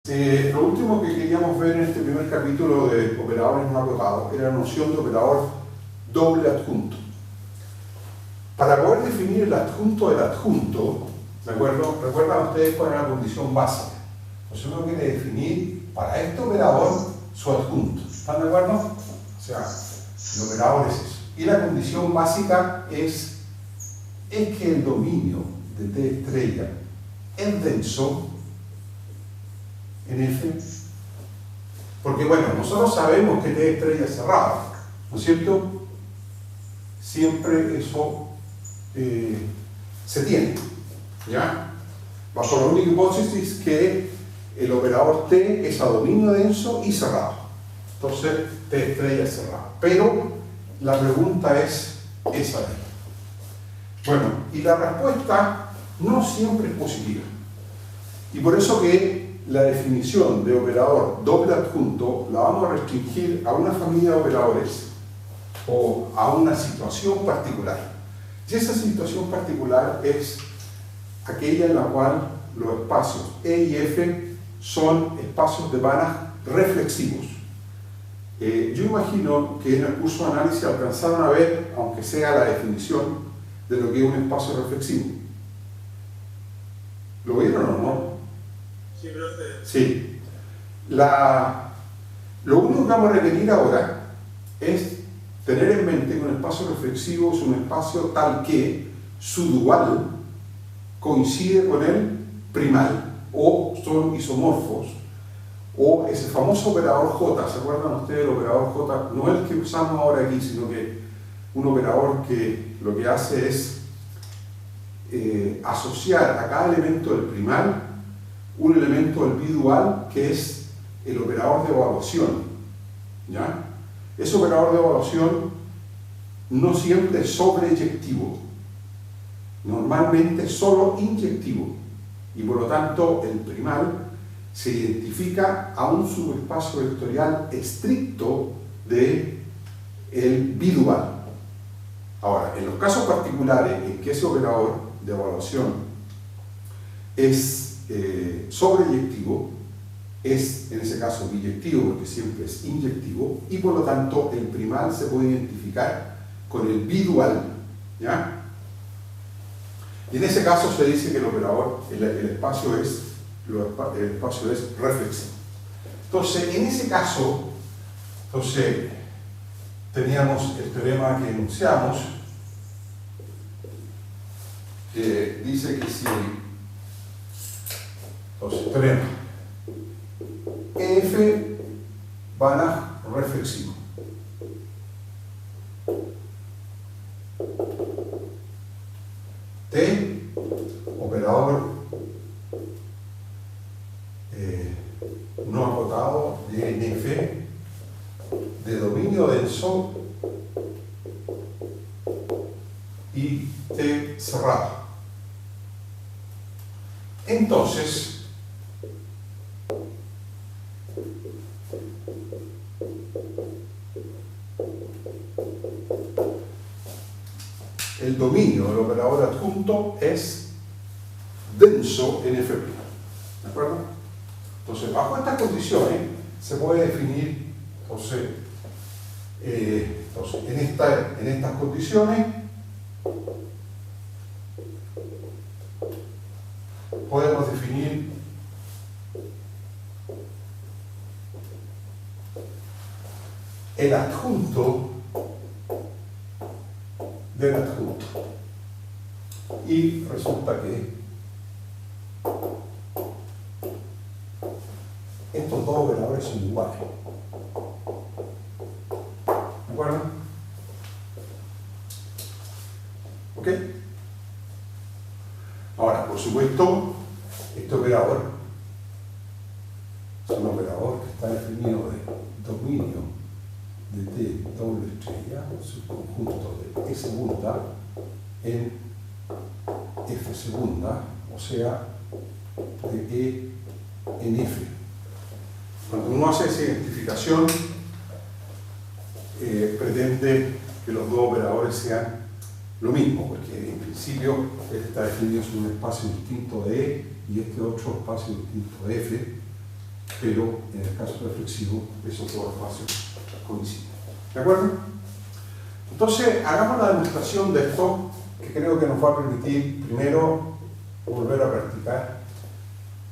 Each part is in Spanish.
Lo último que queríamos ver en este primer capítulo de operadores no acotados era la noción de operador doble adjunto. Para poder definir el adjunto del adjunto, ¿de acuerdo? ¿Recuerdan ustedes cuál era la condición básica? Pues uno quiere definir para este operador su adjunto. ¿Están de acuerdo? O sea, el operador es eso. Y la condición básica es que el dominio de T estrella es denso en F, porque bueno, nosotros sabemos que T estrella es cerrado, ¿no es cierto? Siempre eso se tiene, ¿ya? Bajo la única hipótesis que el operador T es a dominio denso y cerrado. Entonces, T estrella es cerrado. Pero la pregunta es esa de ahí. Bueno, y la respuesta no siempre es positiva. Y por eso que la definición de operador doble adjunto la vamos a restringir a una familia de operadores o a una situación particular. Y esa situación particular es aquella en la cual los espacios E y F son espacios de vanas reflexivos. Yo imagino que en el curso de análisis alcanzaron a ver, aunque sea la definición de lo que es un espacio reflexivo. ¿Lo vieron o no? Sí. Lo único que vamos a requerir ahora es tener en mente que un espacio reflexivo es un espacio tal que su dual coincide con el primal, o son isomorfos, o ese famoso operador J. ¿Se acuerdan ustedes del operador J? No el que usamos ahora aquí, sino que un operador que lo que hace es asociar a cada elemento del primal un elemento del bidual que es el operador de evaluación, ¿ya? Ese operador de evaluación no siempre es sobreyectivo, normalmente es solo inyectivo, y por lo tanto el primal se identifica a un subespacio vectorial estricto del bidual. Ahora, en los casos particulares en que ese operador de evaluación es sobreyectivo, es en ese caso biyectivo porque siempre es inyectivo, y por lo tanto el primal se puede identificar con el bidual, ¿ya? Y en ese caso se dice que el operador, el espacio es reflexivo. Entonces, en ese caso, teníamos el teorema que enunciamos, que dice que si teorema EF Banach reflexivo, T operador no acotado de NF de dominio denso y T cerrado. Entonces, el dominio del operador adjunto es denso en F'. ¿De acuerdo? Entonces, bajo estas condiciones se puede definir, en estas condiciones podemos definir el adjunto del adjunto. Y resulta que estos dos operadores son iguales. ¿De acuerdo? ¿Ok? Ahora, por supuesto, este operador es un operador que está definido de dominio de T doble estrella, subconjunto de E segunda en F segunda, o sea, de E en F. Cuando uno hace esa identificación, pretende que los dos operadores sean lo mismo, porque en principio este está definido en un espacio distinto de E y este otro espacio distinto de F, pero en el caso reflexivo esos dos espacios coinciden. ¿De acuerdo? Entonces, hagamos la demostración de esto, que creo que nos va a permitir primero volver a practicar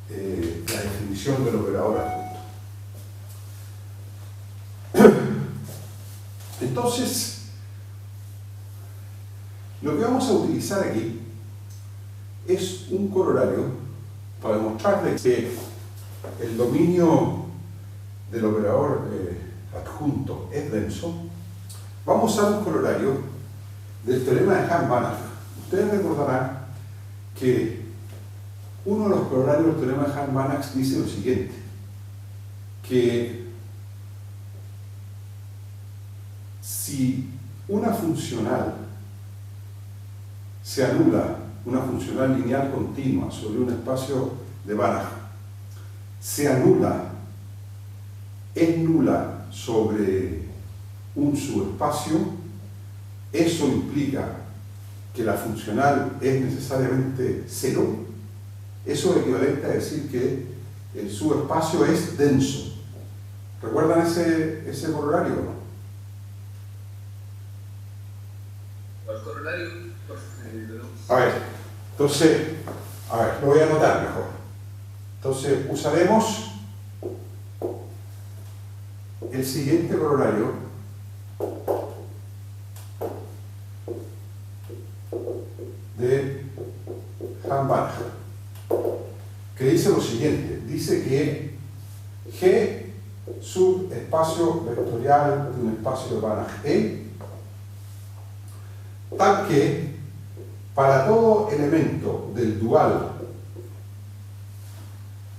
la definición del operador adjunto. Entonces, lo que vamos a utilizar aquí es un corolario para demostrarles que el dominio del operador adjunto es denso. Vamos a usar un corolario del teorema de Hahn-Banach. Ustedes recordarán que uno de los corolarios del teorema de Hahn-Banach dice lo siguiente, que si una funcional se anula, una funcional lineal continua sobre un espacio de Banach, se anula, es nula sobre un subespacio, eso implica que la funcional es necesariamente cero. Eso es equivalente a decir que el subespacio es denso. ¿Recuerdan ese corolario o no? ¿Cuál corolario? A ver, entonces, lo voy a anotar mejor. Entonces, usaremos el siguiente corolario de Hahn-Banach, que dice lo siguiente, dice que G subespacio vectorial de un espacio de Banach E, tal que para todo elemento del dual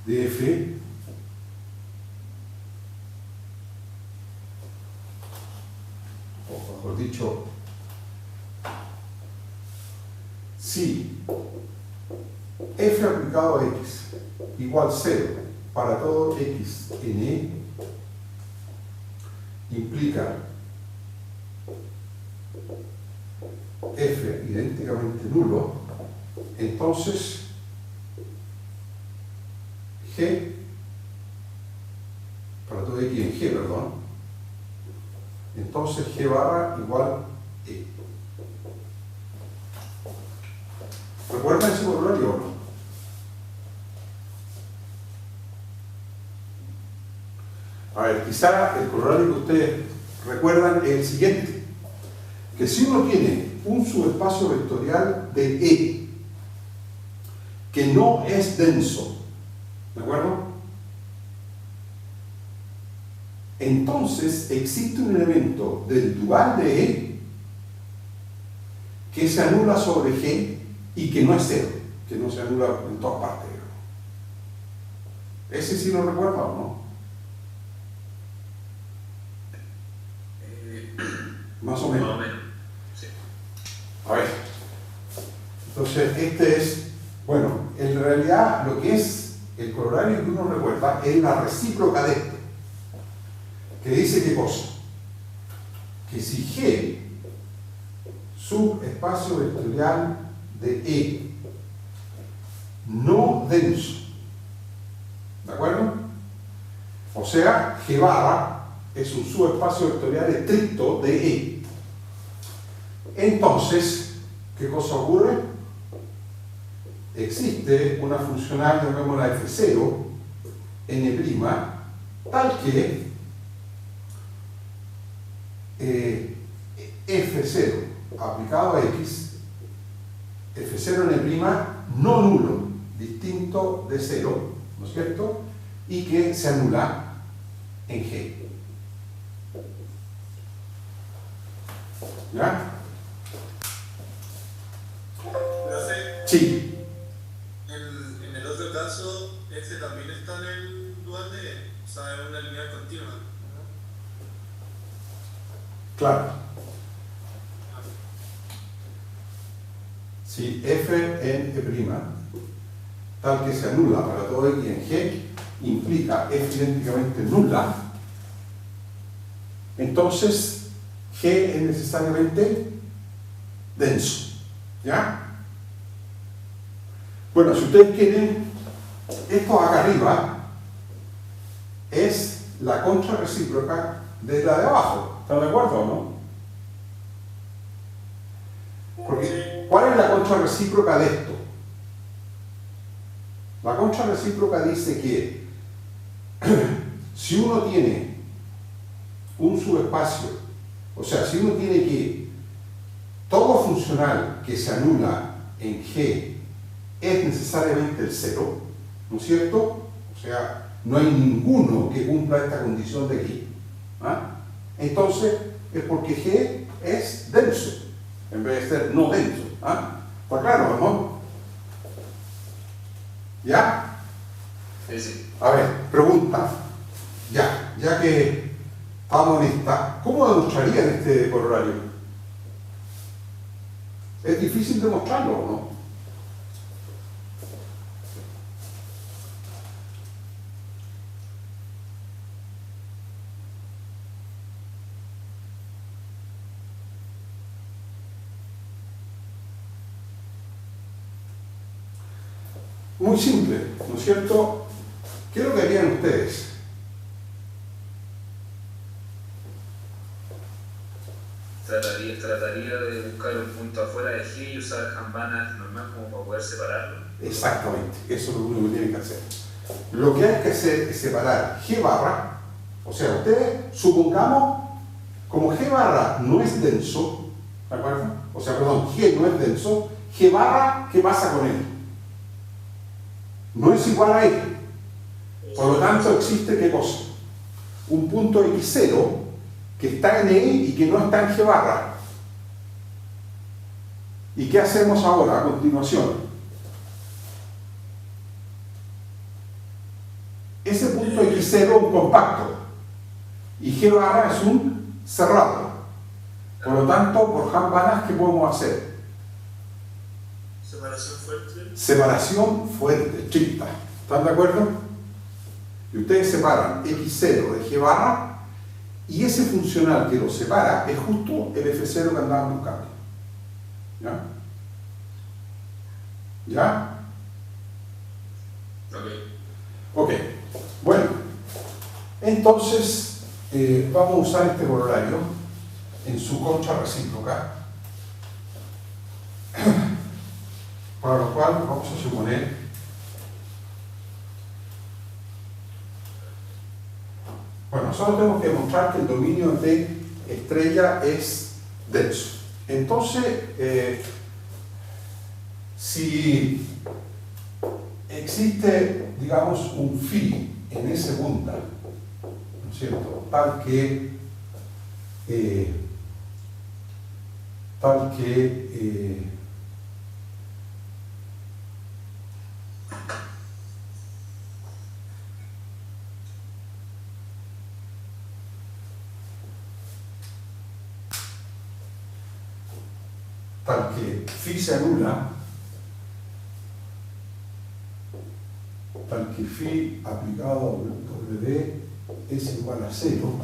de F, o mejor dicho, si F aplicado a X igual 0 para todo X en E, implica F idénticamente nulo, entonces G, para todo X en G, perdón, entonces G barra igual E. ¿Recuerdan ese corolario o no? A ver, quizá el corolario que ustedes recuerdan es el siguiente, que si uno tiene un subespacio vectorial de E que no es denso, ¿de acuerdo? Entonces existe un elemento del dual de E que se anula sobre G y que no es cero, que no se anula en todas partes. ¿Ese sí lo recuerda o no? Más o menos. Más o menos, sí. A ver. Entonces, este es, bueno, en realidad lo que es el corolario que uno recuerda es la recíproca de este, que dice qué cosa, que si G subespacio vectorial de E no denso, ¿de acuerdo? O sea, G barra es un subespacio vectorial estricto de E. Entonces, ¿qué cosa ocurre? Existe una funcional, llamémosla F0, N', tal que F0 aplicado a X, F0 N' no nulo, distinto de 0, ¿no es cierto? Y que se anula en G. ¿Ya? Profe, Sí. en el otro caso, F también está en el dual de E, o sea, es una lineal continua, ¿no? Claro. Si F en E', tal que se anula para todo X en G, implica F idénticamente nula, entonces G es necesariamente denso. ¿Ya? Bueno, si ustedes quieren, esto acá arriba es la contrarrecíproca de la de abajo. ¿Están de acuerdo o no? Porque, ¿cuál es la contrarrecíproca de esto? La contrarrecíproca dice que si uno tiene un subespacio, o sea, si uno tiene que todo funcional que se anula en G es necesariamente el cero, ¿no es cierto? O sea, no hay ninguno que cumpla esta condición de aquí. ¿Ah? Entonces, es porque G es denso, en vez de ser no denso. ¿Ah? ¿Está claro, no? ¿Ya? Sí, sí. A ver, pregunta. Ya que estamos en esta, ¿cómo demostrarían este corolario? Es difícil demostrarlo, ¿o no? Muy simple, ¿no es cierto? ¿Qué es lo que harían ustedes? Trataría de buscar un punto afuera de G y usar Hambana normal como para poder separarlo. Exactamente, eso es lo único que tienen que hacer. Lo que hay que hacer es separar G barra, o sea, ustedes supongamos, como G barra no es denso, ¿de acuerdo? O sea, perdón, G no es denso, G barra, ¿qué pasa con él? No es igual a E. Por lo tanto, existe ¿qué cosa? Un punto X0 que está en E y que no está en G barra. ¿Y qué hacemos ahora a continuación? Ese punto X0 es un compacto y G barra es un cerrado. Por lo tanto, por Hambana, ¿qué podemos hacer? Separación fuerte. Separación fuerte, estricta. ¿Están de acuerdo? Y ustedes separan X0 de G barra y ese funcional que lo separa es justo el F0 que andaban buscando. ¿Ya? ¿Ya? Ok. Bueno, entonces vamos a usar este corolario en su contrarrecíproca, para lo cual vamos a suponer bueno, nosotros tenemos que demostrar que el dominio de estrella es denso. Entonces, si existe, digamos, un phi en ese punta, ¿no es cierto? Tal que phi se anula, tal que phi aplicado a W es igual a 0,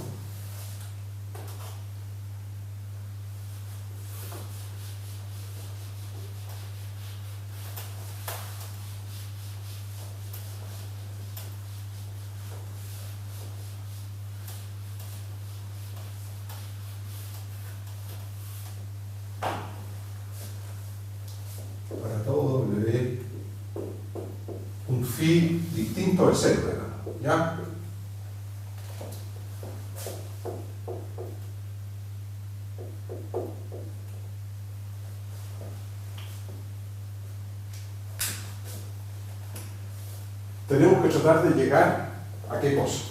para todo W un phi distinto del 0, ¿ya? Tenemos que tratar de llegar a qué cosa.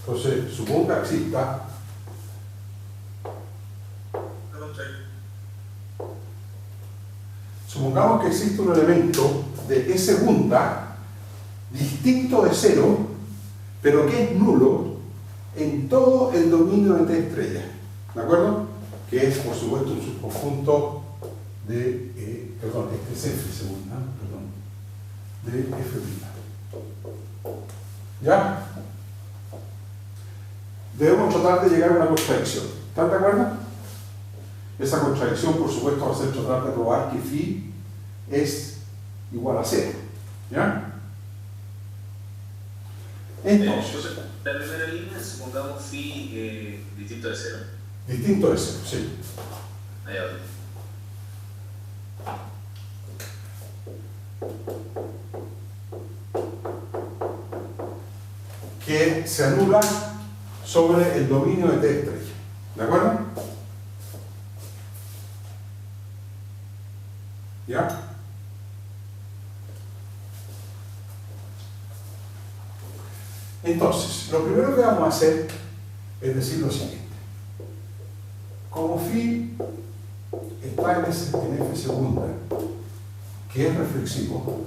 Entonces, suponga que exista supongamos que existe un elemento de S punta distinto de 0, pero que es nulo en todo el dominio de T estrella, ¿de acuerdo? Que es, por supuesto, un subconjunto de, perdón, este es F segunda, perdón, de F'. ¿Ya? Debemos tratar de llegar a una contradicción. ¿Están de acuerdo? Esa contradicción, por supuesto, va a ser tratar de probar que phi es igual a 0. ¿Ya? Entonces, la primera línea, supongamos phi distinto de 0. Distinto de 0, sí. Ahí va. Que se anula sobre el dominio de T estrella. ¿De acuerdo? ¿Ya? Entonces, lo primero que vamos a hacer es decir lo siguiente. Como phi está en F segunda, que es reflexivo,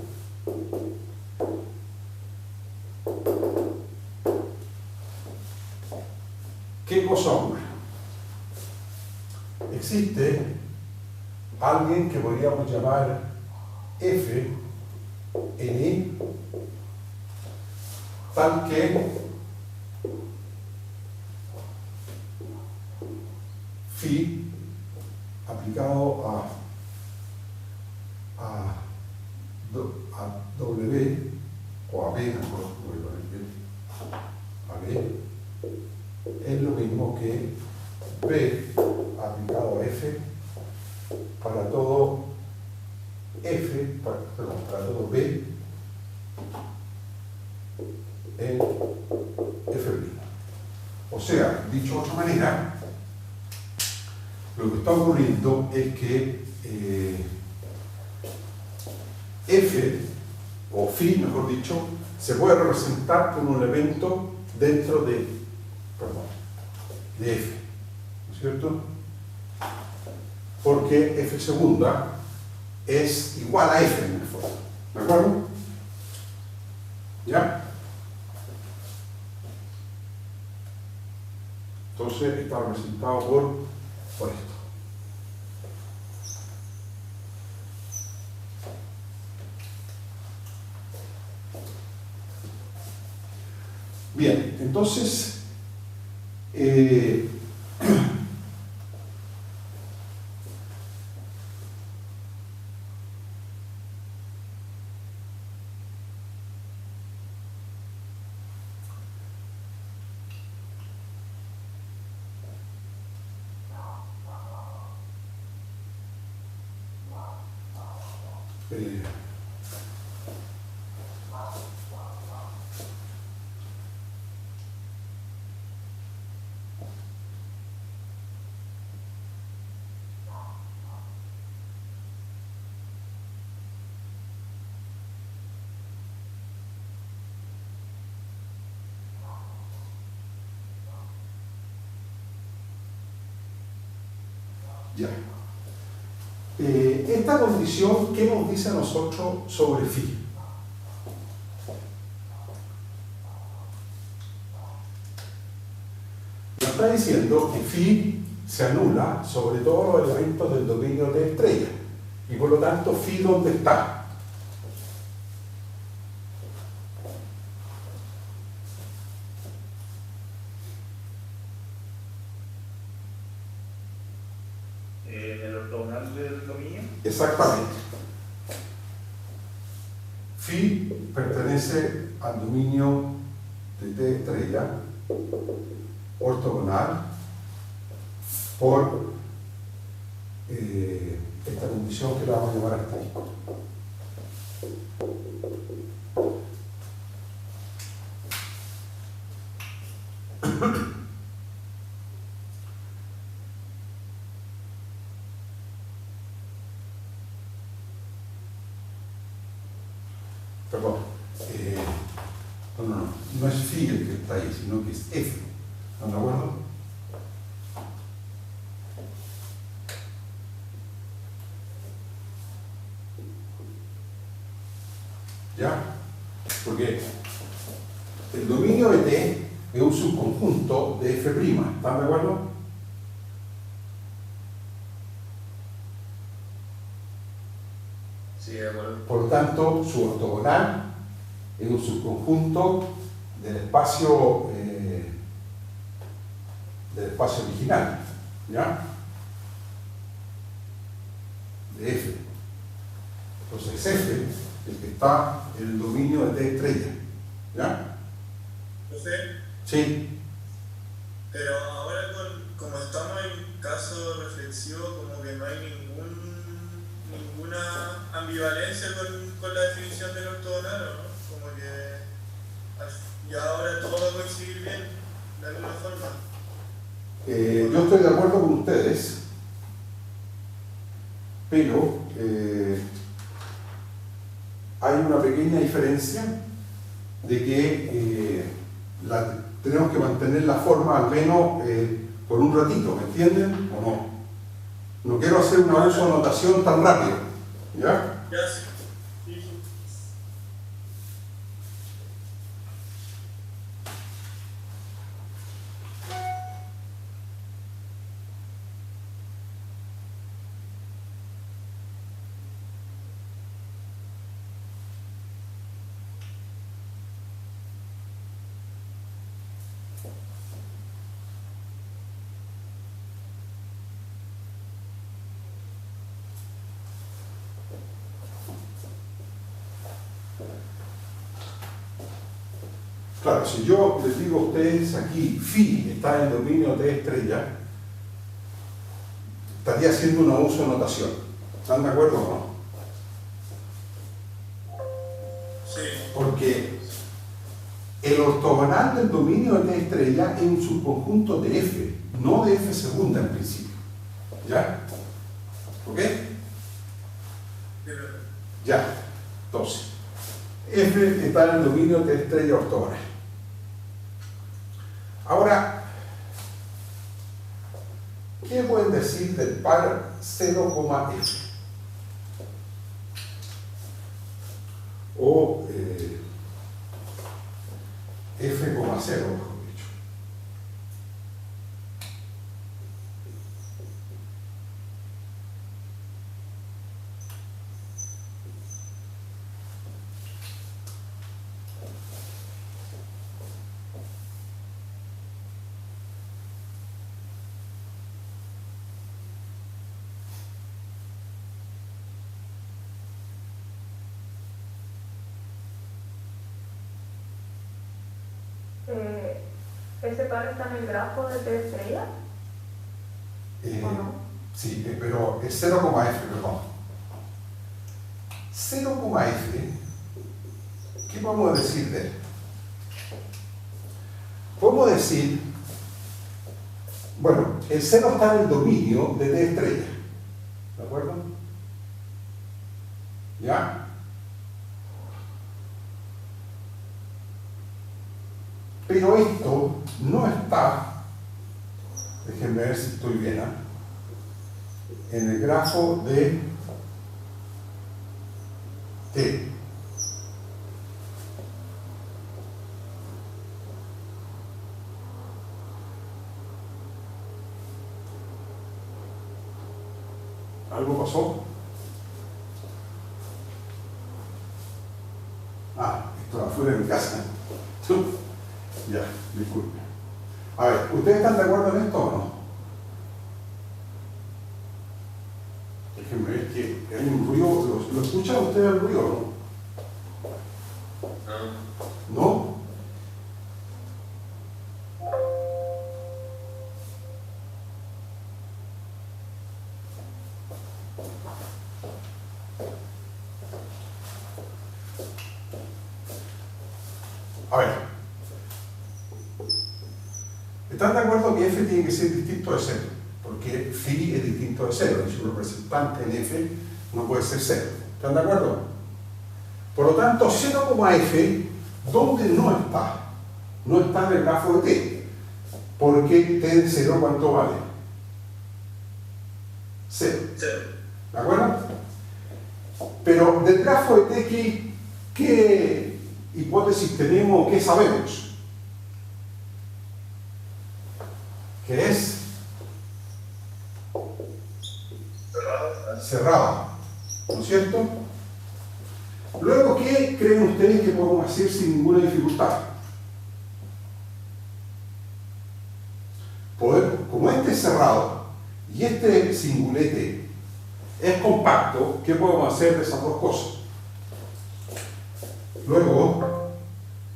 ¿qué cosa ocurre? Existe alguien que podríamos llamar F en I, tal que phi aplicado a W o a B, a B es lo mismo que B aplicado a F para todo F, para todo B en F'. O sea, dicho de otra manera, lo que está ocurriendo es que F, o phi mejor dicho, se puede representar como un elemento dentro de F, ¿no es cierto? Porque F segunda es igual a F en el fondo, ¿de acuerdo? ¿Ya? Entonces está representado por esto. Bien, entonces ya. Esta condición, ¿qué nos dice a nosotros sobre phi? Nos está diciendo que phi se anula sobre todos los elementos del dominio de estrella y por lo tanto phi ¿dónde está? Exactamente. Phi pertenece al dominio de T estrella ortogonal por esta condición que la vamos a llamar asterisco. Perdón, no es phi el que está ahí, sino que es F. ¿Están de acuerdo? ¿Ya? Porque el dominio de T es un subconjunto de F', ¿están de acuerdo? Sí, de acuerdo. Por lo tanto, su ortogonal es un subconjunto del espacio original, ¿ya? De F. Entonces es F el que está el dominio de T estrella. ¿Ya? Profe, Sí. pero ahora como estamos en caso reflexivo, como que no hay ninguna ambivalencia con la definición del ortogonal, ¿no? Como que ya ahora todo va a coincidir bien, de alguna forma. Yo estoy de acuerdo con ustedes, pero hay una pequeña diferencia de que tenemos que mantener la forma al menos por un ratito, ¿me entienden? ¿O no? No quiero hacer una uso de notación tan rápido, ¿ya? Ya, sí. Sí. Claro, si yo les digo a ustedes aquí, phi está en el dominio T estrella, estaría haciendo una uso de notación. ¿Están de acuerdo o no? Sí. Porque el ortogonal del dominio de T estrella es un subconjunto de F, no de F segunda en principio. ¿Ya? ¿Ok? Ya. Entonces, F está en el dominio de T estrella ortogonal. Ahora, ¿qué pueden decir del par 0,f? O f,0, mejor dicho. ¿Ese par está en el grafo de T estrella? ¿O no? Sí, pero es 0,f, perdón. 0,f, ¿qué podemos decir de él? Podemos decir, bueno, el 0 está en el dominio de T estrella, ¿de acuerdo? ¿Ya? Pero esto no está, déjenme ver si estoy bien, en el grafo de T. ¿Algo pasó? Esto afuera de mi casa. Ya, disculpe. A ver, ¿ustedes están de acuerdo en esto o no? Déjenme ver que hay un ruido. ¿Lo escuchan ustedes el ruido o no? ¿No? A ver. ¿Están de acuerdo que f tiene que ser distinto de 0? Porque phi es distinto de 0 y su representante en f no puede ser 0. ¿Están de acuerdo? Por lo tanto, 0,f, ¿dónde no está? No está en el grafo de t. Porque t de 0, ¿cuánto vale? 0. ¿De acuerdo? Pero del grafo de t, ¿qué hipótesis tenemos? ¿Qué sabemos? Que es cerrado, ¿no es cierto? Luego, ¿qué creen ustedes que podemos hacer sin ninguna dificultad? Como este es cerrado y este singulete es compacto, ¿qué podemos hacer de esas dos cosas? Luego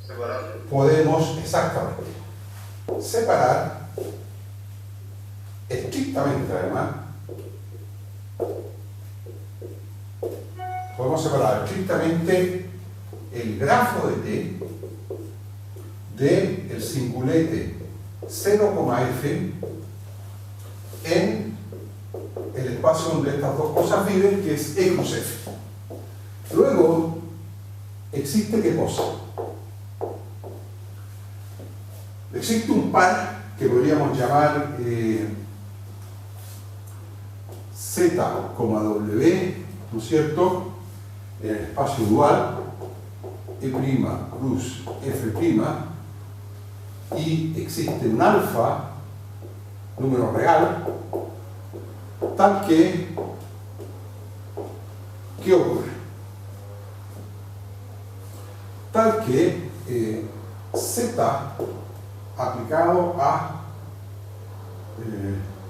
Separarlo. podemos exactamente separar estrictamente, además, podemos separar estrictamente el grafo de t del singulete 0,f en el espacio donde estas dos cosas viven, que es E plus F. Luego, existe ¿qué cosa? Existe un par que podríamos llamar Z, W, ¿no es cierto? En el espacio dual, E' plus F', y existe un alfa, número real, tal que, ¿qué ocurre? Tal que Z aplicado a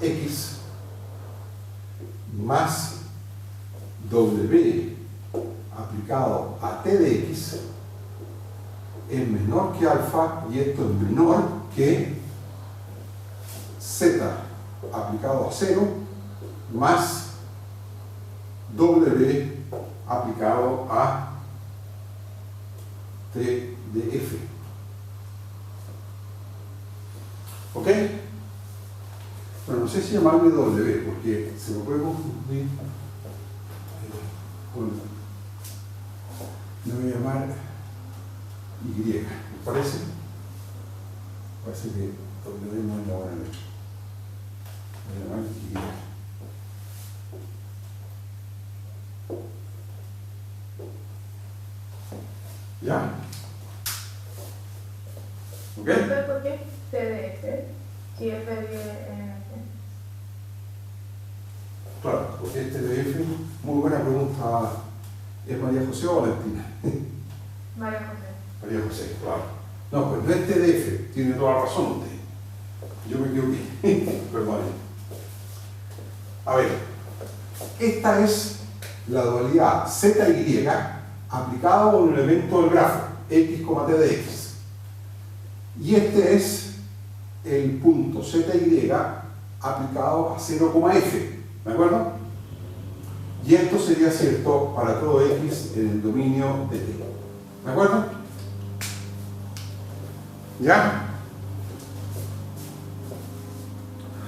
X más W aplicado a T de X es menor que alfa, y esto es menor que Z aplicado a 0 más W aplicado a T de F. ¿Ok? Bueno, no sé si llamarme W, porque se me puede confundir con... Le voy a llamar Y, ¿me parece? Parece que W no es la buena letra. Voy a llamar Y. ¿Ya? ¿Ok? ¿Sabes por qué? TDF. Si F viene en F. Claro, porque este TDF, muy buena pregunta, ¿es María José o Valentina? María José. María José, claro. No, pues no es TDF, tiene toda la razón usted. Yo me equivoqué, perdón. A ver, esta es la dualidad ZY aplicado a un elemento del grafo, X, T de X. Y este es el punto ZY aplicado a 0,f, ¿de acuerdo? Y esto sería cierto para todo X en el dominio de T, ¿de acuerdo? ¿Ya?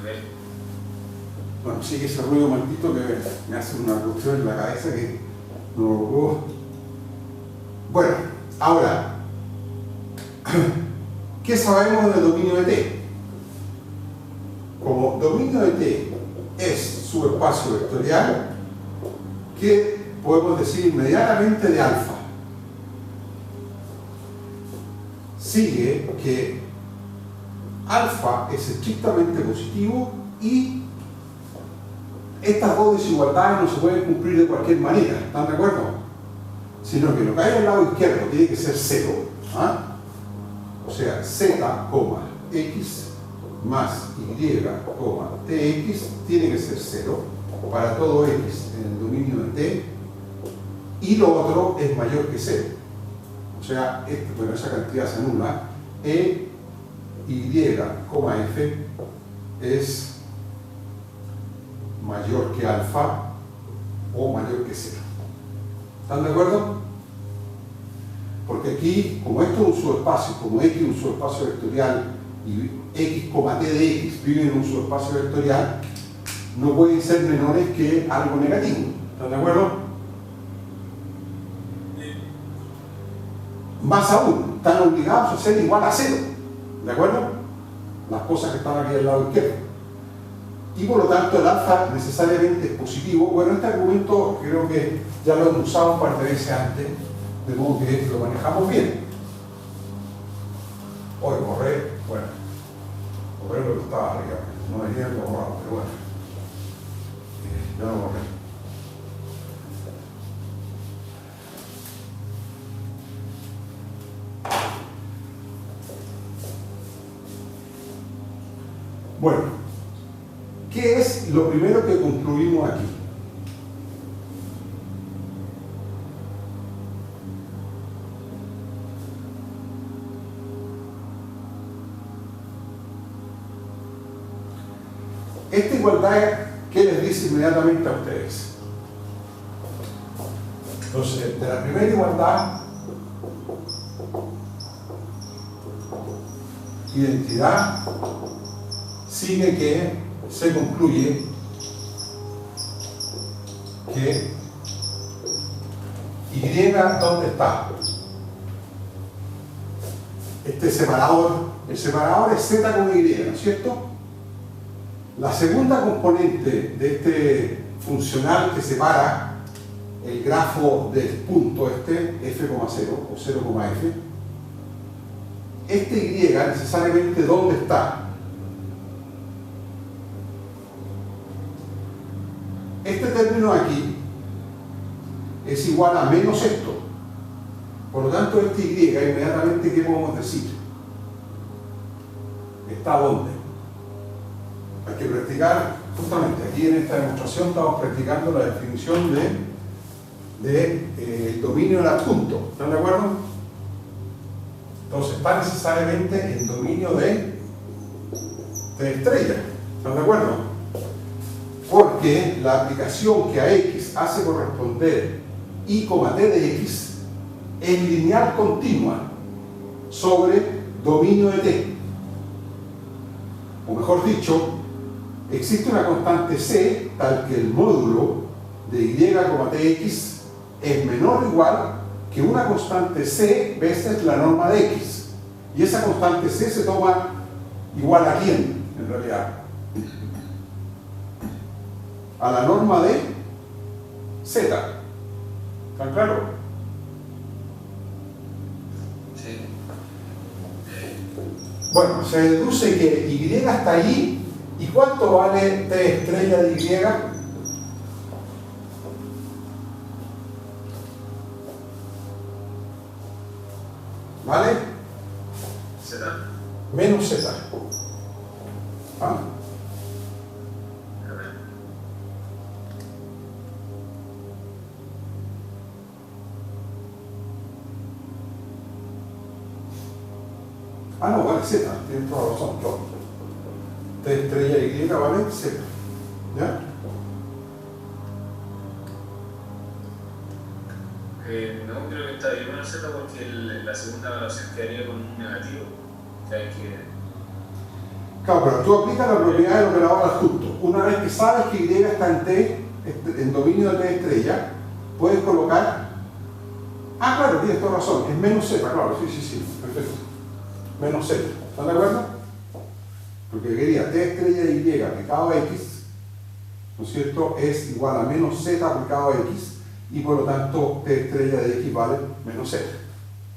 A ver. Bueno, sigue ese ruido maldito que me hace una cuestión en la cabeza que no lo puedo. Bueno, ahora, ¿qué sabemos del dominio de T? Como dominio de T es subespacio vectorial, ¿qué podemos decir inmediatamente de alfa? Sigue que alfa es estrictamente positivo y estas dos desigualdades no se pueden cumplir de cualquier manera, ¿están de acuerdo? Sino que lo que hay al lado izquierdo tiene que ser 0, ¿ah? O sea, Z, X más Y, TX tiene que ser 0 para todo X en el dominio de T, y lo otro es mayor que 0. O sea, bueno, esa cantidad se anula. E, Y, F es mayor que alfa o mayor que 0. ¿Están de acuerdo? Porque aquí, como esto es un subespacio, como X es un subespacio vectorial y X, T de X viven en un subespacio vectorial, no pueden ser menores que algo negativo. ¿Están de acuerdo? Más aún, están obligados a ser igual a 0. ¿De acuerdo? Las cosas que están aquí al lado izquierdo. Y por lo tanto el alfa necesariamente es positivo. Bueno, este argumento creo que ya lo hemos usado un par de veces antes, de modo que lo manejamos bien. Hoy borré lo que estaba arriba, no venía el borrado, pero bueno, ya lo borré. Bueno, ¿qué es lo primero que concluimos aquí? esta igualdad, ¿qué les dice inmediatamente a ustedes? Entonces, de la primera igualdad, identidad, sigue que se concluye que Y, ¿dónde está? Este separador, el separador es Z con Y, ¿no es cierto? La segunda componente de este funcional que separa el grafo del punto este, f,0 o 0,f, este Y necesariamente ¿dónde está? Este término aquí es igual a menos esto. Por lo tanto, este Y, inmediatamente, ¿qué podemos decir? ¿Está dónde? Hay que practicar, justamente aquí en esta demostración estamos practicando la definición de dominio del adjunto. ¿Están de acuerdo? Entonces, está necesariamente en dominio de estrella. ¿Están de acuerdo? Porque la aplicación que a X hace corresponder I, T de X es lineal continua sobre dominio de T. O mejor dicho, existe una constante C tal que el módulo de Y, Tx es menor o igual que una constante C veces la norma de X. Y esa constante C se toma igual a quién, en realidad. A la norma de Z. ¿Están claros? Sí. Bueno, se deduce que Y está allí. ¿Y cuánto vale T estrella de Y? ¿Vale? Z. Menos Z. ¿Ah? A ver. Ah, no, vale Z. Tienes toda la razón. T estrella Y vale Z. ¿Ya? No, creo que está bien con el Z porque la segunda evaluación quedaría con un negativo. Que hay que. Claro, pero tú aplicas la propiedad del operador adjunto. Una vez que sabes que Y está en T, en dominio de T estrella, puedes colocar. Ah, claro, tienes toda razón. Es menos Z, claro, sí, perfecto. Menos Z. ¿Están de acuerdo? Porque quería T estrella de Y aplicado a X, ¿no es cierto? Es igual a menos Z aplicado a X. Y por lo tanto, T estrella de X vale menos Z.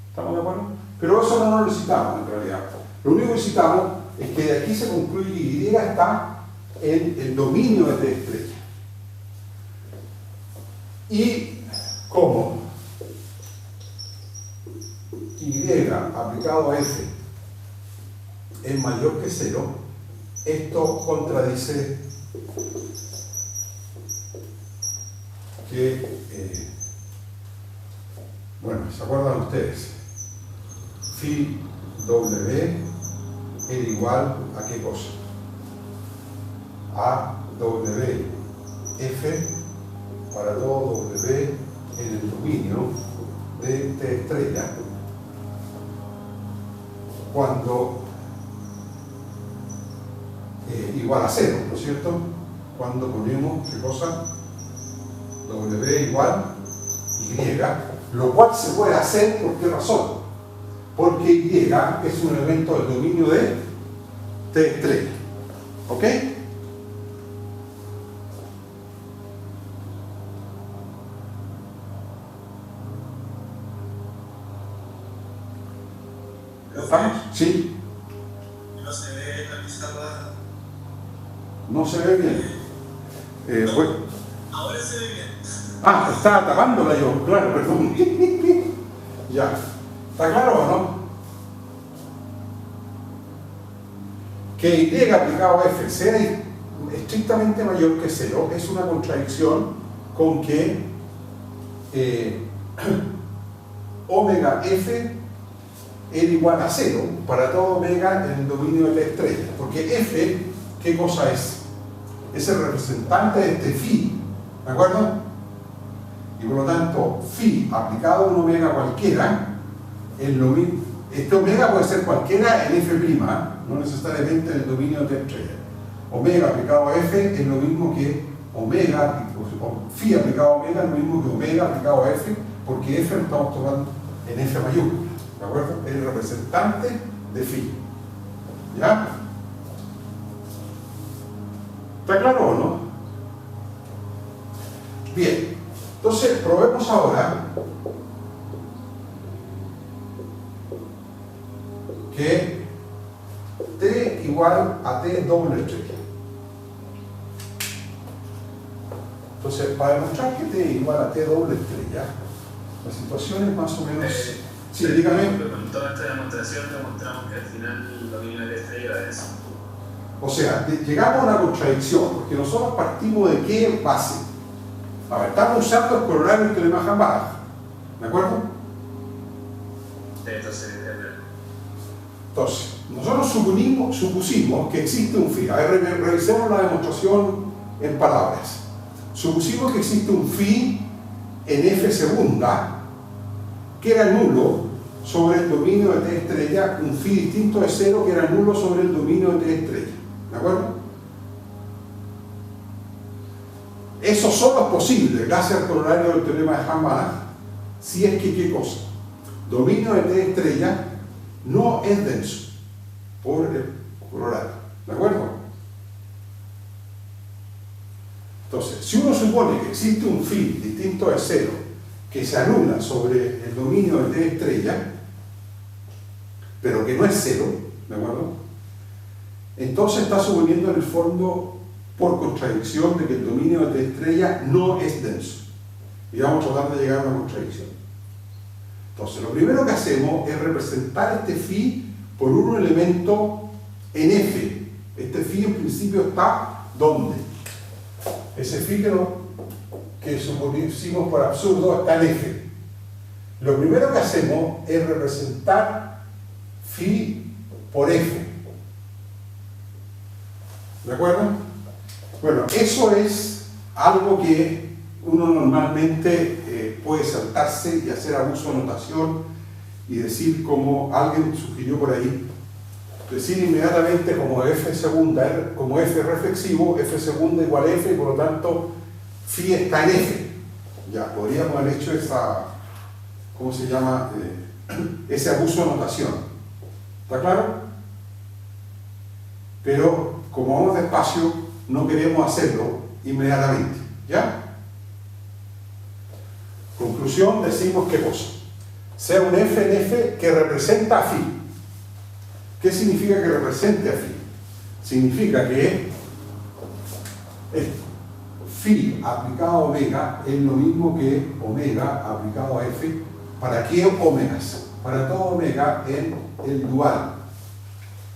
¿Estamos de acuerdo? Pero eso no lo necesitamos en realidad. Lo único que necesitamos es que de aquí se concluye que Y está en el dominio de T estrella. Y como Y aplicado a F es mayor que 0, esto contradice que, bueno, ¿se acuerdan ustedes? Phi W era igual a qué cosa? A W F para todo W en el dominio de T estrella cuando igual a 0, ¿no es cierto? Cuando ponemos, ¿qué cosa? W igual Y, lo cual se puede hacer, ¿por qué razón? Porque Y es un elemento del dominio de T estrella. ¿Ok? ¿Estamos? Sí. No se ve la pizarra. No se ve bien. No. Bueno. Ahora se ve bien. Ah, estaba tapándola yo, claro, perdón. Ya. ¿Está claro o no? Que Y aplicado a F sea estrictamente mayor que 0 es una contradicción con que omega F era igual a 0 para todo omega en el dominio de T estrella. Porque F, ¿qué cosa es? es el representante de este phi, ¿de acuerdo? Y por lo tanto, phi aplicado a un omega cualquiera es lo mismo. Este omega puede ser cualquiera en f', no necesariamente en el dominio de T estrella. Omega aplicado a f es lo mismo que omega, o phi aplicado a omega es lo mismo que omega aplicado a f, porque f lo estamos tomando en f mayúscula, ¿de acuerdo? Es el representante de phi. ¿Ya? ¿Está claro o no? Bien, entonces probemos ahora que T igual a T doble estrella. Entonces, para demostrar que T igual a T doble estrella, la situación es más o menos... Sí, dígame. Con toda esta demostración demostramos que al final el dominio de la estrella es... O sea, llegamos a una contradicción, porque nosotros partimos de qué base. A ver, estamos usando el corolario del teorema de Hammurabi, ¿de acuerdo? Entonces, nosotros supusimos que existe un phi. A ver, revisemos la demostración en palabras. Supusimos que existe un phi en f segunda que era nulo sobre el dominio de T estrella, un phi distinto de 0 que era nulo sobre el dominio de T estrella. ¿De acuerdo? Eso solo es posible gracias al corolario del teorema de Hammurabi si es que, ¿qué cosa? Dominio de T estrella no es denso por el corolario. ¿De acuerdo? Entonces, si uno supone que existe un phi distinto de 0 que se anula sobre el dominio de T estrella, pero que no es 0, ¿de acuerdo? Entonces está suponiendo en el fondo, por contradicción, de que el dominio de T estrella no es denso. Y vamos a tratar de llegar a una contradicción. Entonces, lo primero que hacemos es representar este phi por un elemento en f. Este phi en principio está ¿dónde? Ese phi que supusimos por absurdo está en f. Lo primero que hacemos es representar phi por f. ¿De acuerdo? Bueno, eso es algo que uno normalmente puede saltarse y hacer abuso de notación y decir, como alguien sugirió por ahí, decir inmediatamente como f segunda, como f reflexivo, f segunda igual a f y por lo tanto phi está en f. Ya, podríamos haber hecho esa, ¿cómo se llama? Ese abuso de notación. ¿Está claro? Pero como vamos despacio, no queremos hacerlo inmediatamente. ¿Ya? Conclusión, decimos qué cosa. Sea un f en f que representa a phi. ¿Qué significa que represente a phi? Significa que phi aplicado a omega es lo mismo que omega aplicado a f. ¿Para qué omegas? Para todo omega en el dual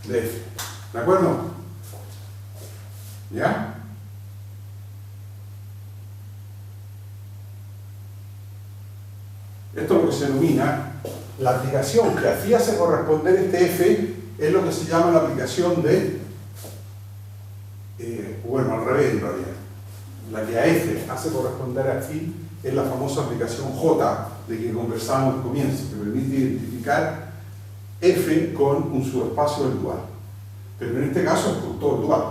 de f. ¿De acuerdo? ¿Ya? Esto es lo que se denomina la aplicación que a phi hace corresponder este f, es lo que se llama la aplicación de, bueno, al revés en realidad. La que a f hace corresponder a phi es la famosa aplicación J de que conversamos al comienzo, que permite identificar f con un subespacio del dual. Pero en este caso es con todo el dual.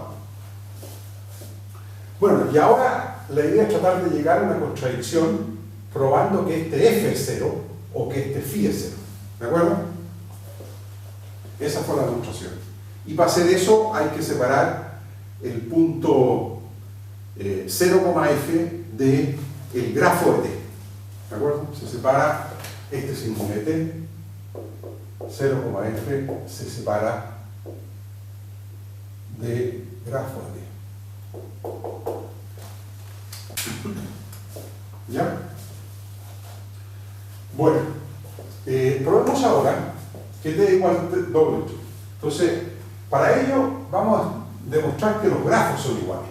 Bueno, y ahora la idea es tratar de llegar a una contradicción probando que este f es 0 o que este phi es 0. ¿De acuerdo? Esa fue la demostración. Y para hacer eso hay que separar el punto 0,f del grafo de t. ¿De acuerdo? Se separa este signo de t, 0,f se separa de grafo de t. ¿Ya? Bueno, probemos ahora que t igual a doble. Entonces, para ello vamos a demostrar que los grafos son iguales.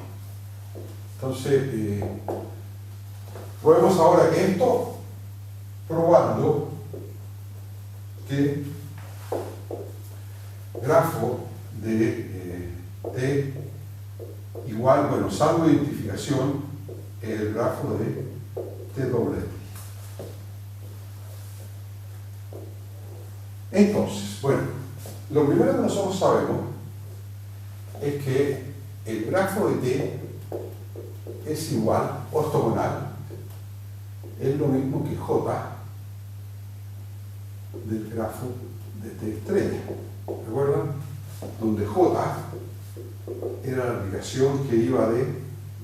Entonces, probemos ahora que esto, probando que grafo de t igual, bueno, salvo identificación, es el grafo de T doble T. Entonces, bueno, lo primero que nosotros sabemos es que el grafo de T es igual, ortogonal, es lo mismo que J del grafo de T estrella. ¿Recuerdan? Donde J era la aplicación que iba de,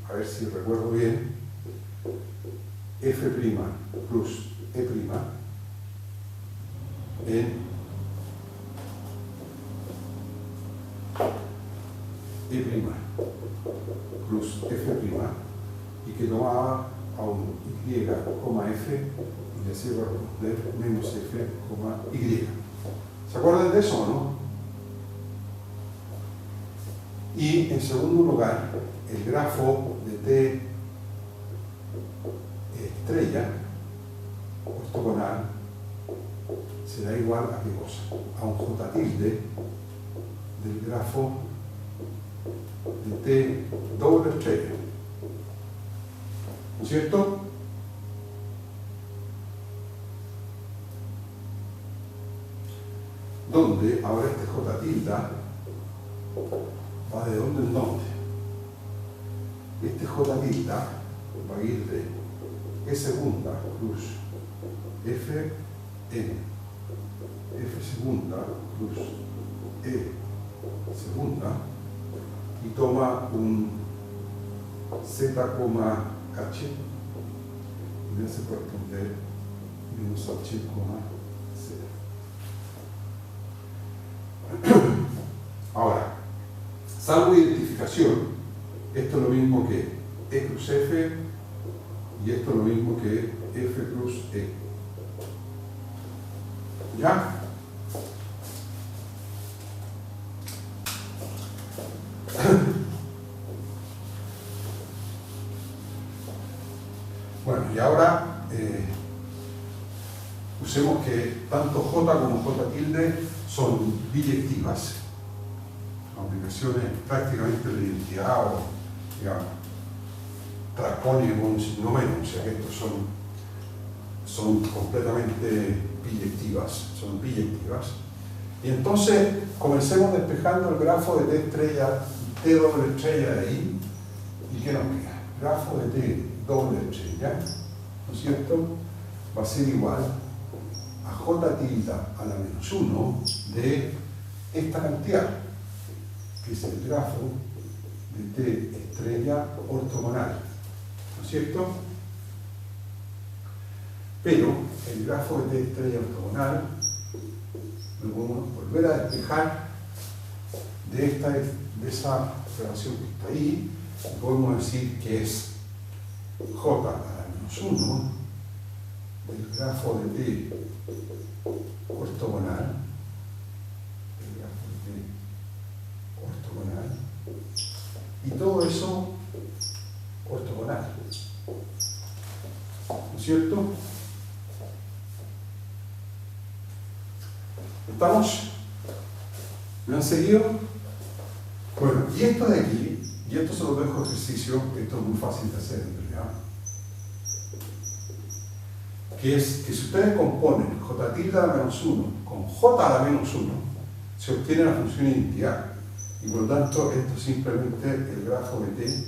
a ver si recuerdo bien, F' plus E' en E' plus F' y que tomaba a un Y, F y le hacía responder menos F, Y. ¿Se acuerdan de eso o no? Y en segundo lugar, el grafo de T estrella ortogonal será igual a qué cosa? A un J tilde del grafo de T doble estrella. ¿No es cierto? Donde ahora este J tilde va de dónde en dónde. Este J tilde va a ir de E segunda plus F n, F segunda plus E segunda, y toma un Z, H y me hace corresponder menos H, Z. Ahora, salvo identificación, esto es lo mismo que E plus F y esto es lo mismo que F plus E. ¿Ya? Bueno, y ahora usemos que tanto J como J tilde son biyectivas, aplicaciones prácticamente de identidad o, digamos, transponen con un signo menos, o sea que estos son completamente biyectivas, son biyectivas. Y entonces comencemos despejando el grafo de T estrella, T doble estrella de ahí, ¿y qué nos queda? Grafo de T doble estrella, ¿no es cierto? Va a ser igual a J tilde a la menos 1 de esta cantidad, que es el grafo de T estrella ortogonal, ¿no es cierto? Pero el grafo de T estrella ortogonal lo podemos volver a despejar de esa relación que está ahí, y podemos decir que es J a la menos 1 del grafo de T ortogonal, y todo eso ortogonal, ¿no es cierto? ¿Estamos? ¿Me han seguido? Bueno, y esto de aquí, y esto se lo dejo ejercicio, esto es muy fácil de hacer en realidad, que es que si ustedes componen J tilde a la menos 1 con J a la menos 1, se obtiene la función identidad, y por lo tanto esto es simplemente el grafo de T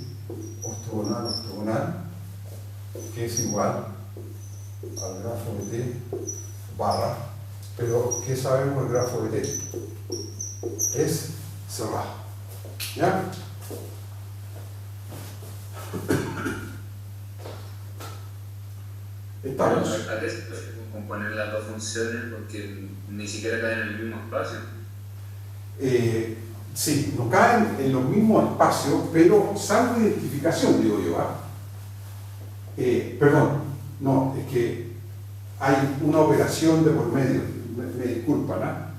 ortogonal, que es igual al grafo de T barra, pero ¿qué sabemos del grafo de T? Es cerrado. ¿Ya? Estamos. ¿A qué se puede componer las dos funciones? Porque ni siquiera caen en el mismo espacio. Sí, no caen en los mismos espacios, pero salvo identificación, digo yo. Perdón, no, es que hay una operación de por medio, me disculpan,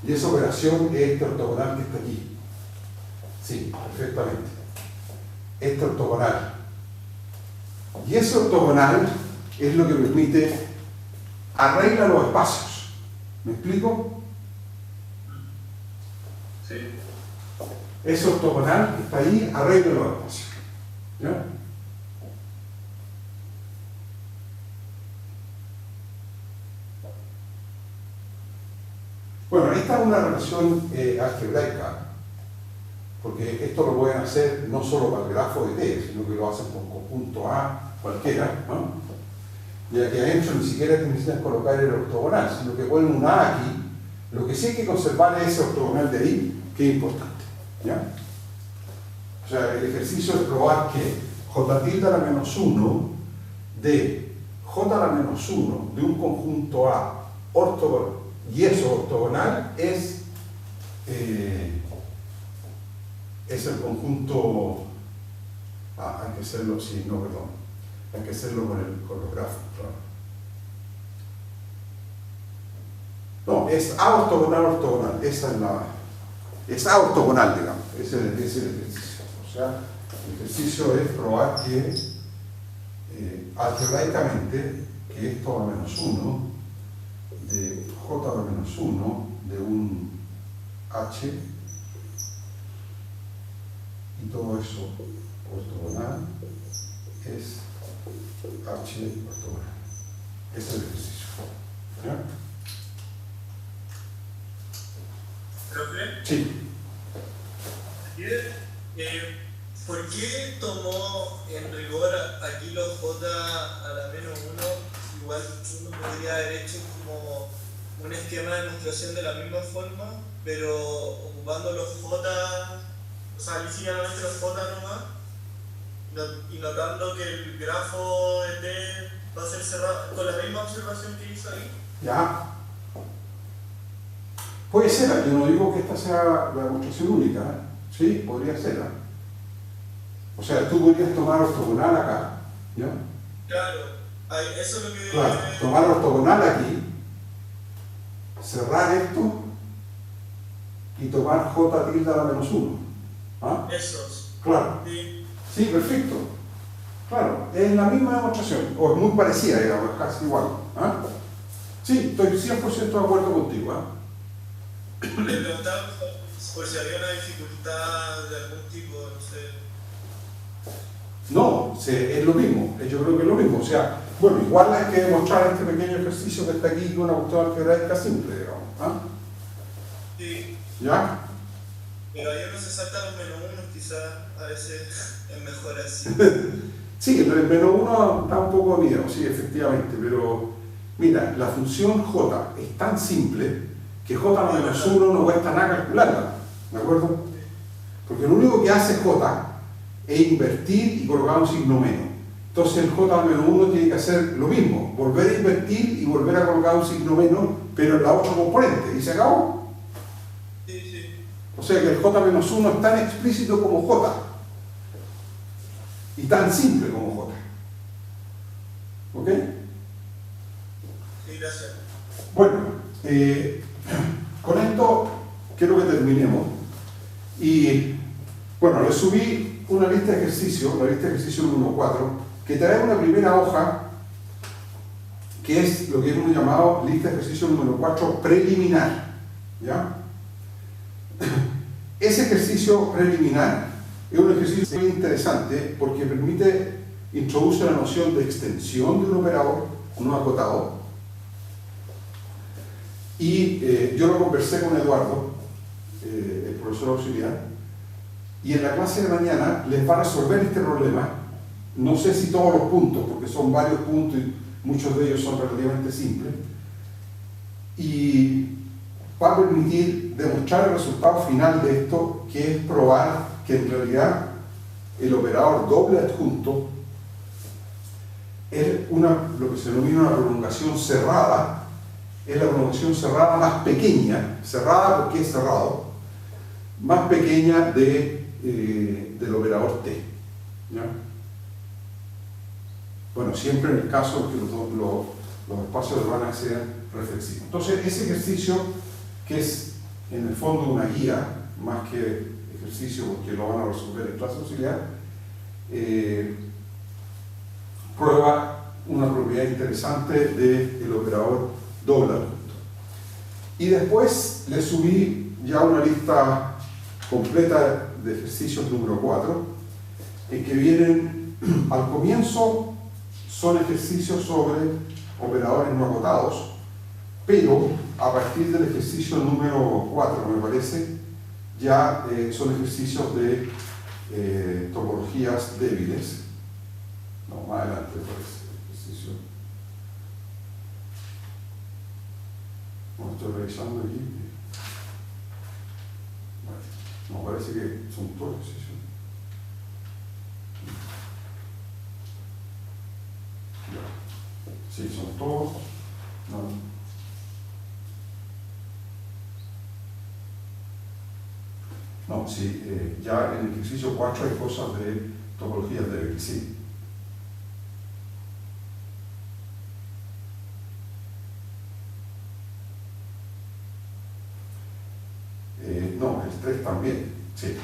y esa operación es este ortogonal que está aquí. Sí, perfectamente. Este ortogonal. Y ese ortogonal es lo que permite arreglar los espacios. ¿Me explico? Sí. es ortogonal, está ahí, arreglo los espacios. ¿Ya? Bueno, esta es una relación algebraica, porque esto lo pueden hacer no solo para el grafo de T, sino que lo hacen con conjunto A cualquiera, ¿no? Ya que adentro ni siquiera necesitan colocar el ortogonal, sino que ponen un A aquí. Lo que sí hay que conservar es ese ortogonal de ahí, que es importante. ¿Ya? O sea, el ejercicio es probar que J tilde a la menos 1 de J a la menos 1 de un conjunto A ortogonal, y eso ortogonal es el conjunto. Hay que hacerlo, sí, no, perdón. Hay que hacerlo con los gráficos, claro. No, es A ortogonal, ortogonal. Esa es la. Es A ortogonal, digamos. Ese es el ejercicio. O sea, el ejercicio es probar que algebraicamente que esto a la menos 1 de J a la menos 1 de un H y todo eso ortogonal es H ortogonal. Ese es el ejercicio. ¿Ya? ¿Profe? Sí. ¿Por qué tomó en rigor aquí los J a la menos 1? Igual uno podría haber hecho como un esquema de demostración de la misma forma, pero ocupando los J, o sea, lícitamente los J nomás, y notando que el grafo de T va a ser cerrado con la misma observación que hizo ahí. Ya. Puede ser, yo no digo que esta sea la demostración única, ¿eh? Sí, podría ser. O sea, tú podrías tomar ortogonal acá, ¿ya? Claro, eso es lo que... Claro, tomar ortogonal aquí, cerrar esto y tomar J tilde a la menos 1. ¿Ah? Esos. Claro. Sí. Sí, perfecto. Claro, es la misma demostración, o es muy parecida, digamos, casi igual. ¿Ah? Sí, estoy 100% de acuerdo contigo. ¿Ah? Le preguntaba por si había una dificultad de algún tipo, no sé. No, es lo mismo, yo creo que es lo mismo. O sea, bueno, igual hay que demostrar este pequeño ejercicio que está aquí con una cuestión algebraica simple, digamos. ¿Ah? Sí. ¿Ya? Pero ahí uno se salta los menos unos, quizás a veces es mejor así. Sí, el menos 1 da un poco de miedo, sí, efectivamente, pero mira, la función J es tan simple que J a la menos 1 no cuesta nada calcularla, ¿de acuerdo? Porque lo único que hace J es invertir y colocar un signo menos. Entonces el J a la menos 1 tiene que hacer lo mismo, volver a invertir y volver a colocar un signo menos, pero en la otra componente, y se acabó. Sí, sí. O sea que el J menos 1 es tan explícito como J y tan simple como J. ¿Ok? Sí, gracias. Bueno, con esto quiero que terminemos. Y bueno, les subí una lista de ejercicios, la lista de ejercicio número 4, que trae una primera hoja que es lo que hemos llamado lista de ejercicio número 4 preliminar. ¿Ya? Ese ejercicio preliminar es un ejercicio muy interesante porque introduce la noción de extensión de un operador no acotado. Y yo lo conversé con Eduardo, el profesor auxiliar, y en la clase de mañana les va a resolver este problema. No sé si todos los puntos, porque son varios puntos y muchos de ellos son relativamente simples, y va a permitir demostrar el resultado final de esto, que es probar que en realidad el operador doble adjunto es lo que se denomina una prolongación cerrada. Es la prolongación cerrada más pequeña, cerrada porque es cerrado, más pequeña del operador T. ¿Ya? Bueno, siempre en el caso que los espacios de Banach sean reflexivos. Entonces, ese ejercicio, que es en el fondo una guía, más que ejercicio, porque lo van a resolver en clase auxiliar, prueba una propiedad interesante del operador doble adjunto. Y después le subí ya una lista completa de ejercicios número 4, en que vienen, al comienzo son ejercicios sobre operadores no acotados, pero a partir del ejercicio número 4, me parece, ya son ejercicios de topologías débiles. No, más adelante parece ejercicio. No, estoy revisando aquí. No, parece que son todos ejercicios. Sí, son todos. No, sí, ya en el ejercicio 4 hay cosas de topologías débiles, sí. No, el 3 también, sí.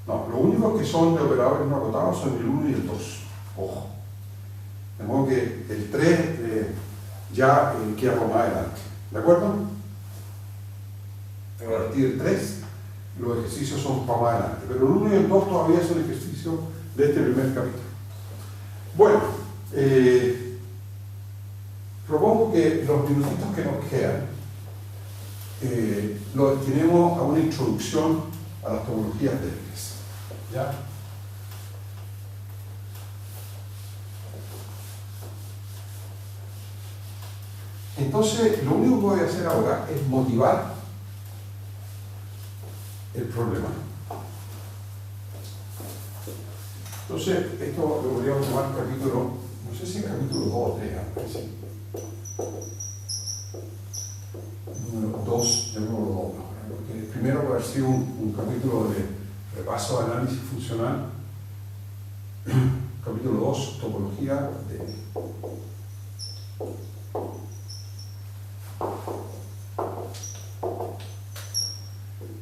No, lo único que son de operadores no acotados son el 1 y el 2. Ojo. De modo que el 3 ya queda por más adelante. ¿De acuerdo? A partir del 3 los ejercicios son para más adelante, pero el 1 y el 2 todavía son ejercicios de este primer capítulo. Bueno, propongo que los minutitos que nos quedan lo destinemos a una introducción a las topologías débiles. ¿Ya? Entonces, lo único que voy a hacer ahora es motivar el problema. Entonces, esto lo podríamos llamar capítulo, no sé si es capítulo 2 o 3, sí. Número 2, llamémoslo 2, porque primero puede haber sido un capítulo de repaso de análisis funcional, capítulo 2, topología débil.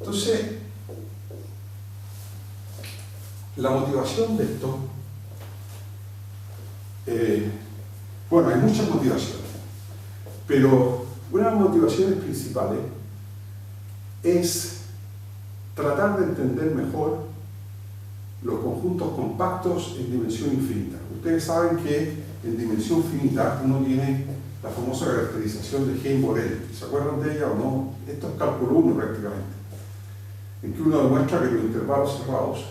Entonces, la motivación de esto, bueno, hay muchas motivaciones, pero una de las motivaciones principales es tratar de entender mejor los conjuntos compactos en dimensión infinita. Ustedes saben que en dimensión finita uno tiene la famosa caracterización de Hein-Borel. ¿Se acuerdan de ella o no? Esto es cálculo 1 prácticamente, en que uno demuestra que los intervalos cerrados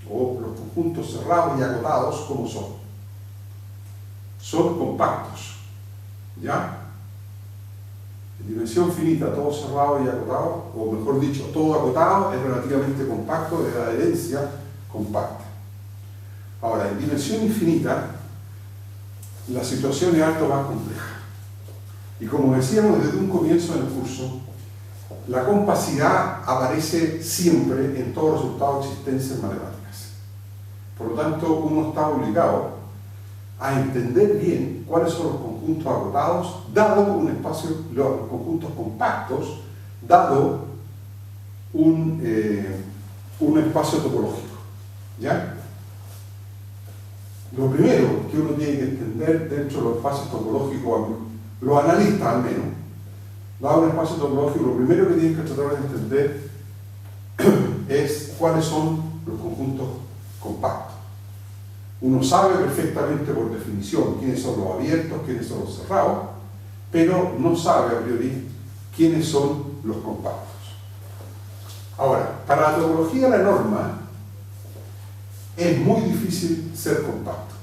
o los conjuntos cerrados y acotados, ¿cómo son? Son compactos, ¿ya? En dimensión finita, todo cerrado y acotado, o mejor dicho, todo acotado es relativamente compacto, de adherencia compacta. Ahora, en dimensión infinita, la situación es algo más compleja. Y como decíamos desde un comienzo del curso, la compacidad aparece siempre en todo resultado de existencias matemáticas. Por lo tanto, uno está obligado a entender bien cuáles son los conjuntos acotados, dado un espacio, los conjuntos compactos, dado un espacio topológico. ¿Ya? Lo primero que uno tiene que entender dentro de los espacios topológicos, los analistas al menos, dado un espacio topológico, lo primero que tienen que tratar de entender es cuáles son los conjuntos compactos. Uno sabe perfectamente por definición quiénes son los abiertos, quiénes son los cerrados, pero no sabe a priori quiénes son los compactos. Ahora, para la topología de la norma es muy difícil ser compacto.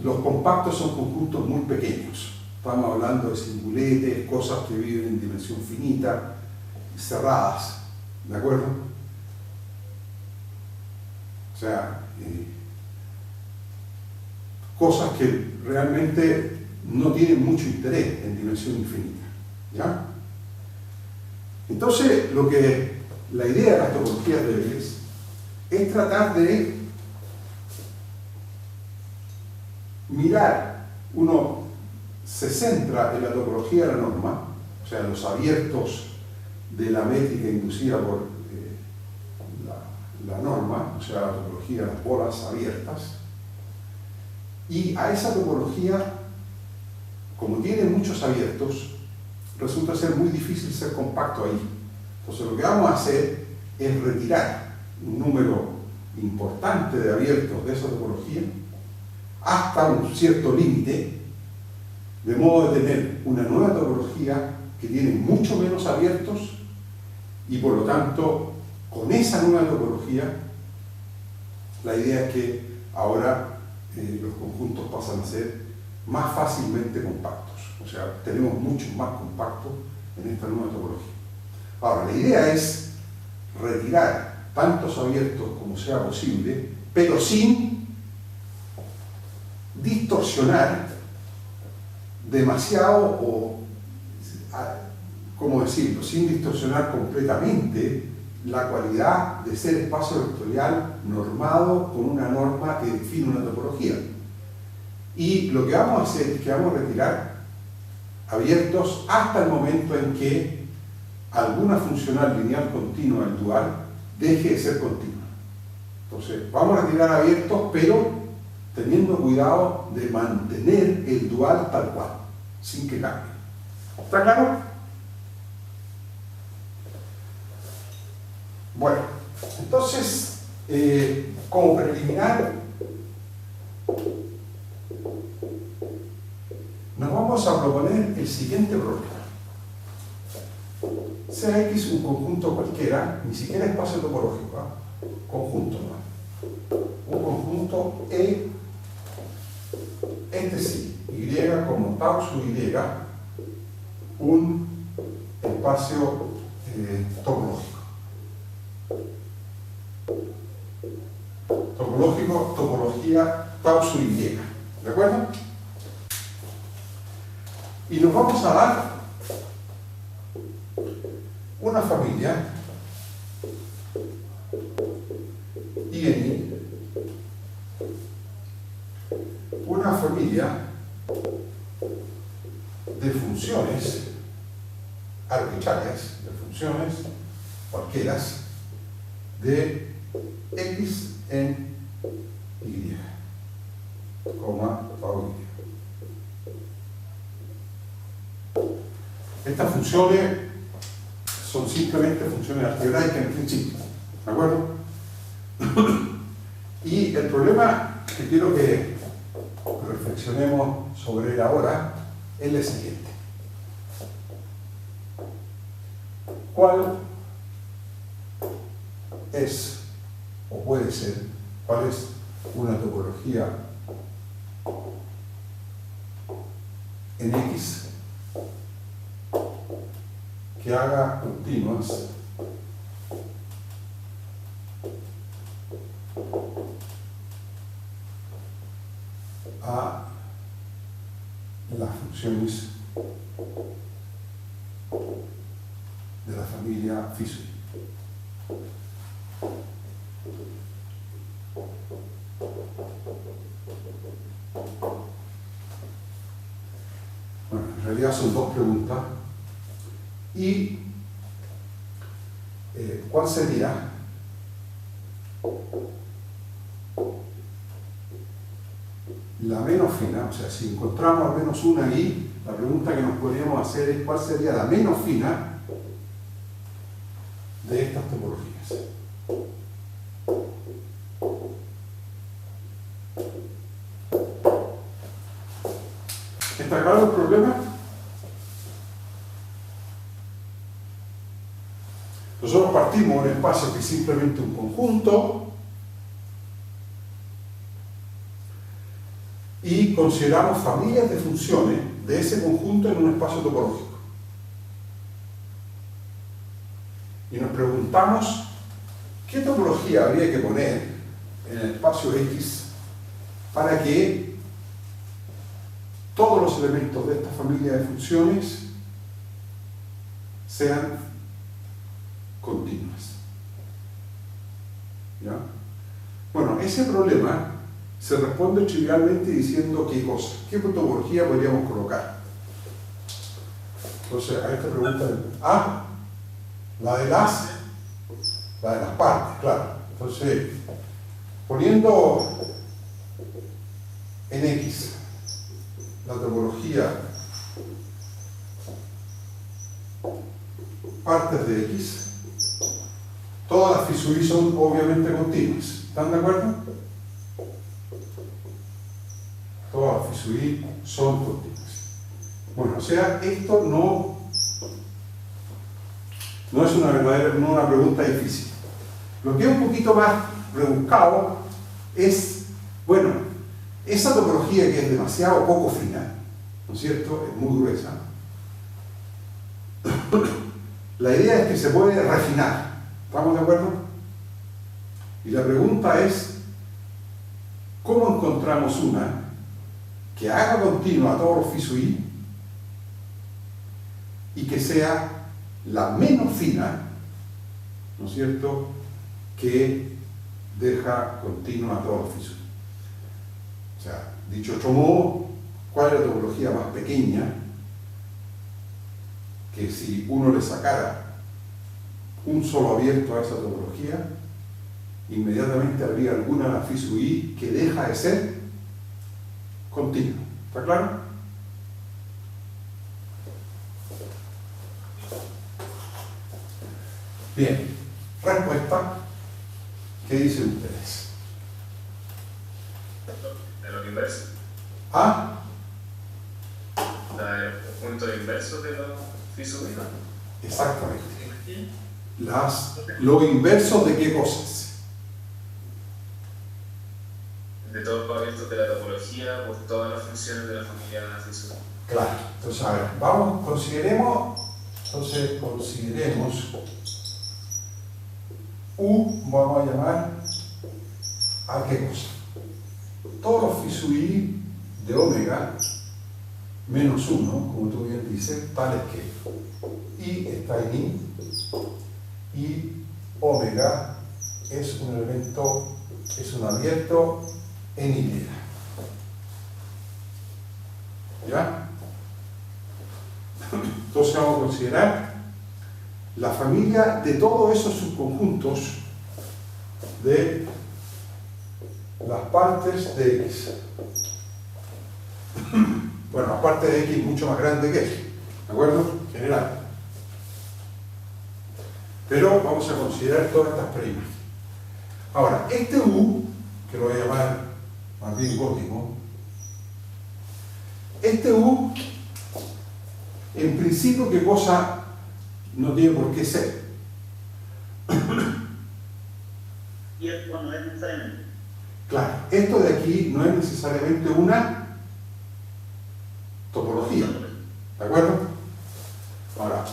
Los compactos son conjuntos muy pequeños. Estamos hablando de singuletes, cosas que viven en dimensión finita, cerradas, ¿de acuerdo? O sea, cosas que realmente no tienen mucho interés en dimensión infinita, ¿ya? Entonces, la idea de las topologías débiles es tratar de mirar, uno se centra en la topología de la norma, o sea, los abiertos de la métrica inducida por la norma, o sea, la topología de las bolas abiertas, y a esa topología, como tiene muchos abiertos, resulta ser muy difícil ser compacto ahí. Entonces lo que vamos a hacer es retirar un número importante de abiertos de esa topología hasta un cierto límite, de modo de tener una nueva topología que tiene mucho menos abiertos y por lo tanto con esa nueva topología la idea es que ahora los conjuntos pasan a ser más fácilmente compactos, o sea, tenemos muchos más compactos en esta nueva topología. Ahora, la idea es retirar tantos abiertos como sea posible, pero sin distorsionar demasiado o, ¿cómo decirlo?, sin distorsionar completamente la cualidad de ser espacio vectorial normado con una norma que define una topología. Y lo que vamos a hacer es que vamos a retirar abiertos hasta el momento en que alguna funcional lineal continua, el dual, deje de ser continua. Entonces, vamos a retirar abiertos, pero teniendo cuidado de mantener el dual tal cual, sin que cambie. ¿Está claro? Bueno, entonces, como preliminar, nos vamos a proponer el siguiente problema. Sea X un conjunto cualquiera, ni siquiera espacio topológico, ¿eh? Conjunto, ¿no? Un conjunto E, este sí, Y como tau sub Y, un espacio topológico. Topología tau sub Y, ¿de acuerdo? Y nos vamos a dar una familia I en I, una familia de funciones arbitrarias, de funciones cualquiera, de X en Y, coma, tau Y. Estas funciones son simplemente funciones algebraicas en principio, ¿de acuerdo? Y el problema que quiero que reflexionemos sobre él ahora es el siguiente. ¿Cuál es, o puede ser, cuál es una topología en X que haga continuas a las funciones de la familia phi sub i? Bueno, en realidad son dos preguntas. Y ¿cuál sería la menos fina? O sea, si encontramos al menos una ahí, la pregunta que nos podríamos hacer es ¿cuál sería la menos fina de estas topologías? ¿Está claro el problema? Nosotros partimos de un espacio que es simplemente un conjunto y consideramos familias de funciones de ese conjunto en un espacio topológico. Y nos preguntamos qué topología habría que poner en el espacio X para que todos los elementos de esta familia de funciones sean continuas. ¿Ya? Bueno, ese problema se responde trivialmente diciendo qué cosa, qué topología podríamos colocar. Entonces, a esta pregunta, la de las partes, claro. Entonces, poniendo en X la topología partes de X, todas las φ son obviamente continuas. ¿Están de acuerdo? Todas las φ son continuas. Bueno, o sea, esto no es una pregunta difícil. Lo que es un poquito más rebuscado es, bueno, esa topología que es demasiado poco fina, ¿no es cierto? Es muy gruesa. La idea es que se puede refinar. ¿Estamos de acuerdo? Y la pregunta es, ¿cómo encontramos una que haga continua a todos los φ y que sea la menos fina, ¿no es cierto?, que deja continua a todos los φ? O sea, dicho de otro modo, ¿cuál es la topología más pequeña que si uno le sacara un solo abierto a esa topología, inmediatamente habría alguna la φ sub i que deja de ser continua? ¿Está claro? Bien, respuesta. ¿Qué dicen ustedes? De lo inverso. ¿Ah? El conjunto inverso de los φ sub i. Exactamente. Los inversos de qué cosas. De todos los abiertos de la topología por todas las funciones de la familia φ sub i. Claro. Entonces, a ver, consideremos U, vamos a llamar a qué cosa. Todos los φ sub i de omega menos 1, como tú bien dices, tales que I está en I y omega es un elemento, es un abierto en Y. ¿Ya? Entonces vamos a considerar la familia de todos esos subconjuntos de las partes de X. Bueno, la parte de X es mucho más grande que X, ¿de acuerdo? En general. Pero vamos a considerar todas estas primas. Ahora, este U, que lo voy a llamar más bien gótico, este U, en principio, ¿qué cosa no tiene por qué ser? Y esto no es necesariamente. Claro, esto de aquí no es necesariamente una topología, ¿de acuerdo? Ahora,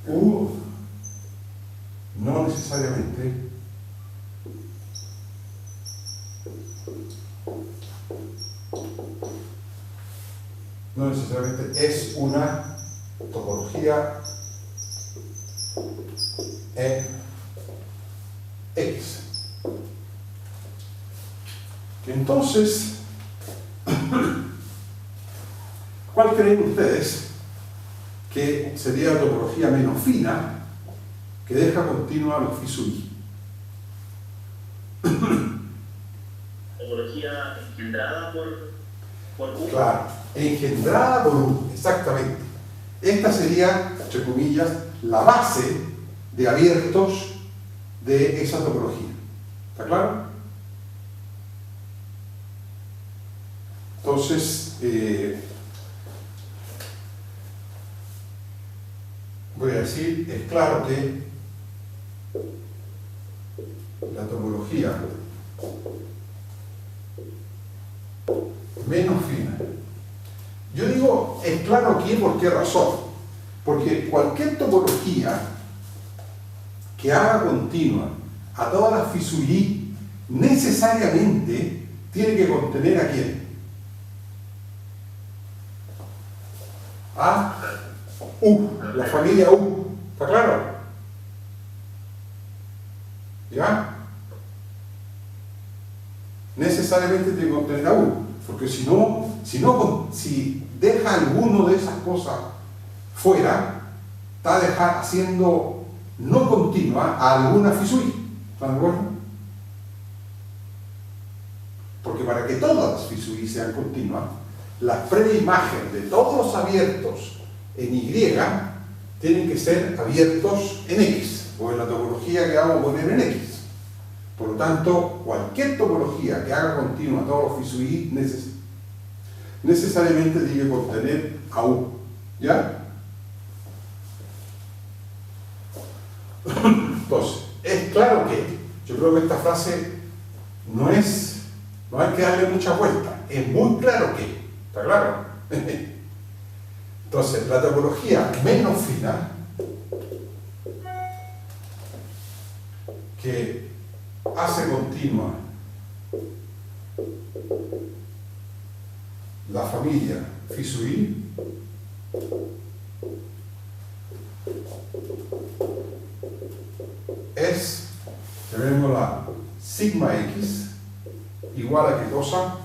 U no necesariamente es una topología en X. Entonces, ¿cuál creen ustedes que sería la topología menos fina que deja continua los φ sub i? Topología engendrada por U. Claro, engendrada por U, exactamente. Esta sería, entre comillas, la base de abiertos de esa topología. ¿Está claro? Entonces, voy a decir, es claro que la topología menos fina. Yo digo, es claro aquí, ¿por qué razón? Porque cualquier topología que haga continua a todas las φ sub i necesariamente tiene que contener ¿a quién? A U, la familia U. ¿Está claro? ¿Ya? Necesariamente tiene que contener a U, porque si deja alguno de esas cosas fuera, está haciendo no continua a alguna φ sub i. ¿Están de acuerdo? Porque para que todas las φ sub i sean continuas, la preimagen de todos los abiertos en Y tienen que ser abiertos en X, o en la topología que vamos a poner en X. Por lo tanto, cualquier topología que haga continua todos los phi sub i necesariamente tiene que contener a U. ¿Ya? Entonces, es claro que yo creo que esta frase no hay que darle mucha vuelta, es muy claro que, ¿está claro? Entonces, la topología menos fina que hace continua la familia phi sub i es, llamémosla sigma x igual a qué cosa,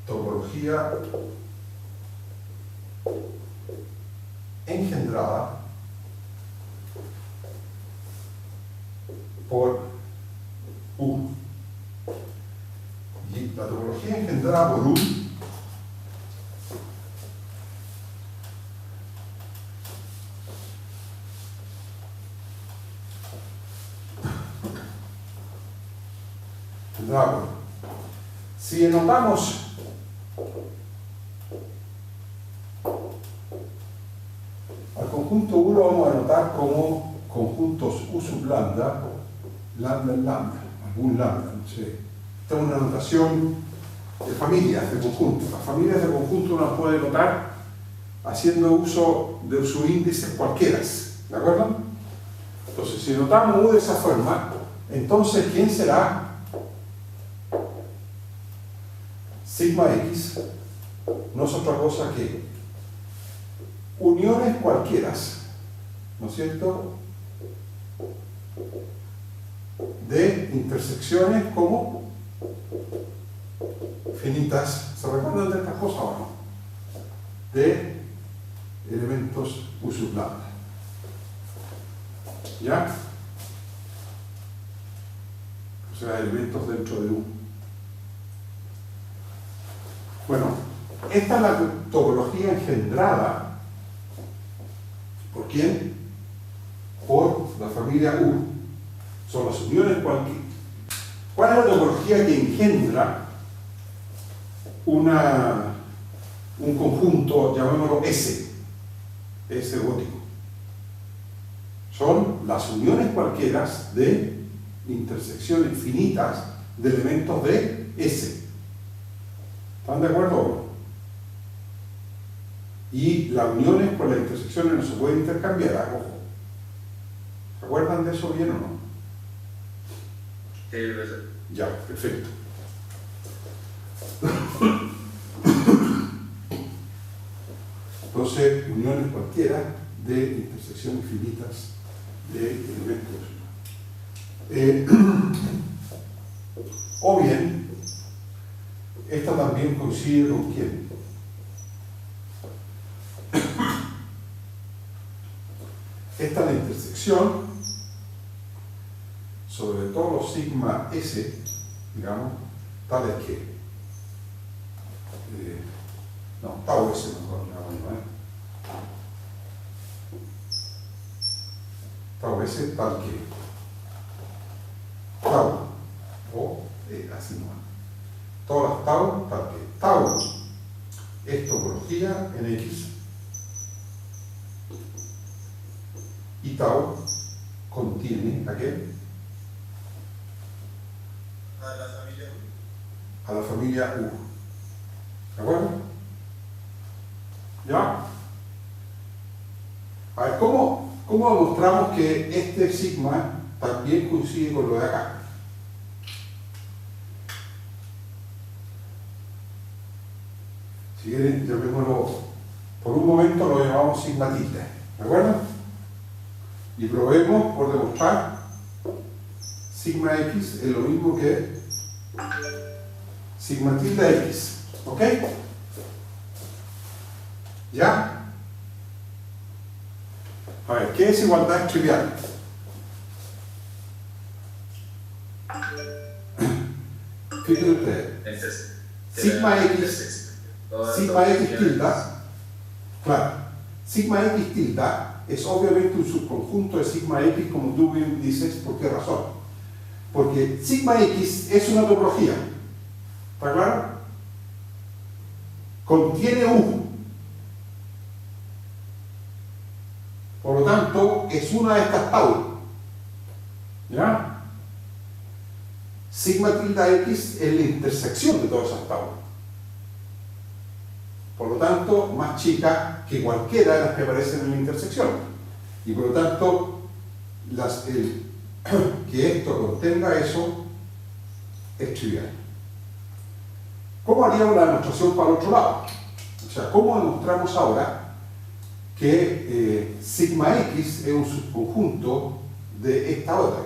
topología engendrada por U. Y la topología engendrada por U si notamos al conjunto U lo vamos a anotar como conjuntos U sub lambda, lambda en lambda, algún lambda, no sé. Esta es una notación de familias de conjuntos. Las familias de conjuntos uno las puede notar haciendo uso de sus índices cualquiera, ¿de acuerdo? Entonces, si notamos U de esa forma, entonces, ¿quién será? Sigma X no es otra cosa que uniones cualquiera, ¿no es cierto?, de intersecciones como finitas. ¿Se recuerdan de estas cosas o no? De elementos U sub lambda. ¿Ya? O sea, elementos dentro de U. Bueno, esta es la topología engendrada. ¿Por quién? Por la familia U. Son las uniones cualquiera. ¿Cuál es la topología que engendra un conjunto, llamémoslo S gótico? Son las uniones cualquiera de intersecciones finitas de elementos de S. ¿Están de acuerdo o no? Y las uniones con las intersecciones no se pueden intercambiar, ojo. ¿Se acuerdan de eso bien o no? Sí, profesor. Ya, perfecto. Entonces, uniones cualquiera de intersecciones finitas de elementos. O bien, esta también coincide con quién. Esta es la intersección sobre todos los sigma S, digamos, tales que tau S mejor, tau S tal que tau, o así no. Todas las tau tal que tau es topología en X y tau contiene ¿a qué? A la familia U. A la familia U. ¿De acuerdo? ¿Ya? A ver, ¿cómo demostramos que este sigma también coincide con lo de acá? Si quieren, llamémoslo, por un momento lo llamamos sigma tilde. ¿De acuerdo? Y probemos por demostrar sigma X es lo mismo que sigma tilde X. ¿Ok? ¿Ya? A ver, ¿qué desigualdad es trivial? Fíjense ustedes. Sigma X, sigma X tilde, claro, sigma X tilde es obviamente un subconjunto de sigma X, como tú bien dices. ¿Por qué razón? Porque sigma X es una topología, ¿está claro? Contiene U, por lo tanto es una de estas tau, ¿ya? Sigma tilde X es la intersección de todas esas tau, por lo tanto más chica que cualquiera de las que aparecen en la intersección, y por lo tanto que esto contenga eso es trivial. ¿Cómo haríamos la demostración para el otro lado? O sea, ¿cómo demostramos ahora que sigma X es un subconjunto de esta otra?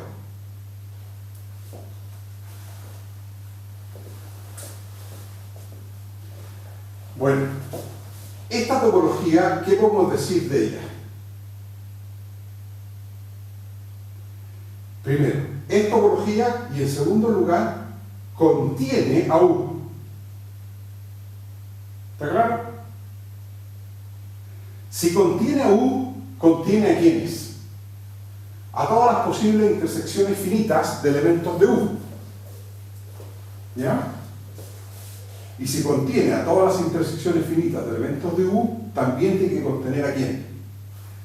Bueno, esta topología, ¿qué podemos decir de ella? Primero, es topología y en segundo lugar, contiene a U. ¿Está claro? Si contiene a U, contiene a quiénes? A todas las posibles intersecciones finitas de elementos de U. ¿Ya? Y si contiene a todas las intersecciones finitas de elementos de U, también tiene que contener a quién?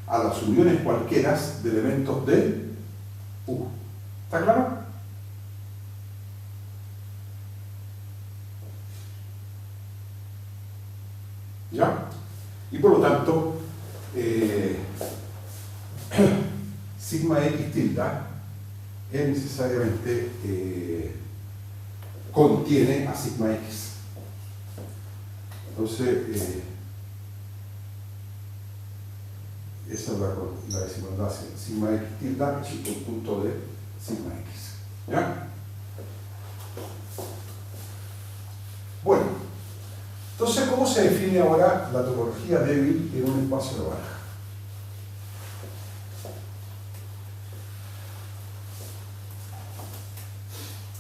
A las uniones cualquiera de elementos de U. ¿Está claro? ¿Ya? Y por lo tanto, sigma X tilde es necesariamente contiene a sigma X. Entonces, esa es la desigualdad. Sigma X tilde es un conjunto de sigma X. ¿Ya? Bueno, entonces, ¿cómo se define ahora la topología débil en un espacio de baraja?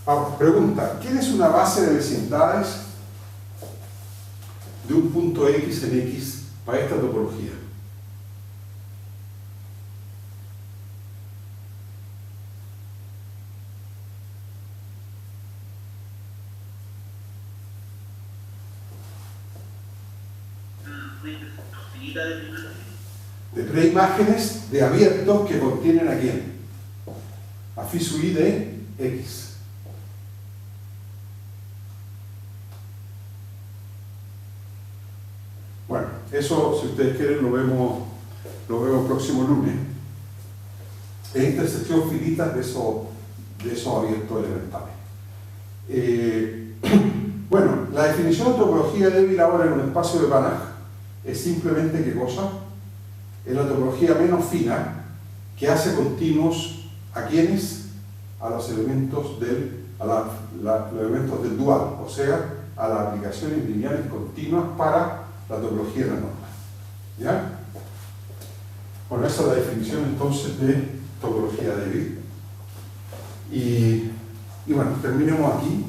Ahora, pregunta, ¿quién es una base de vecindades de un punto X en X para esta topología? De preimágenes de abiertos que contienen a quién? A phi sub i de X. Bueno, eso, si ustedes quieren, lo vemos el próximo lunes. Es intersección finita de esos abiertos elementales. Bueno, la definición de topología débil ahora en un espacio de Banach es simplemente, ¿qué cosa? Es la topología menos fina que hace continuos ¿a quiénes? A los elementos del dual, o sea, a las aplicaciones lineales continuas para la topología de la norma. ¿Ya? Bueno, esa es la definición entonces de topología débil. Y bueno, terminemos aquí.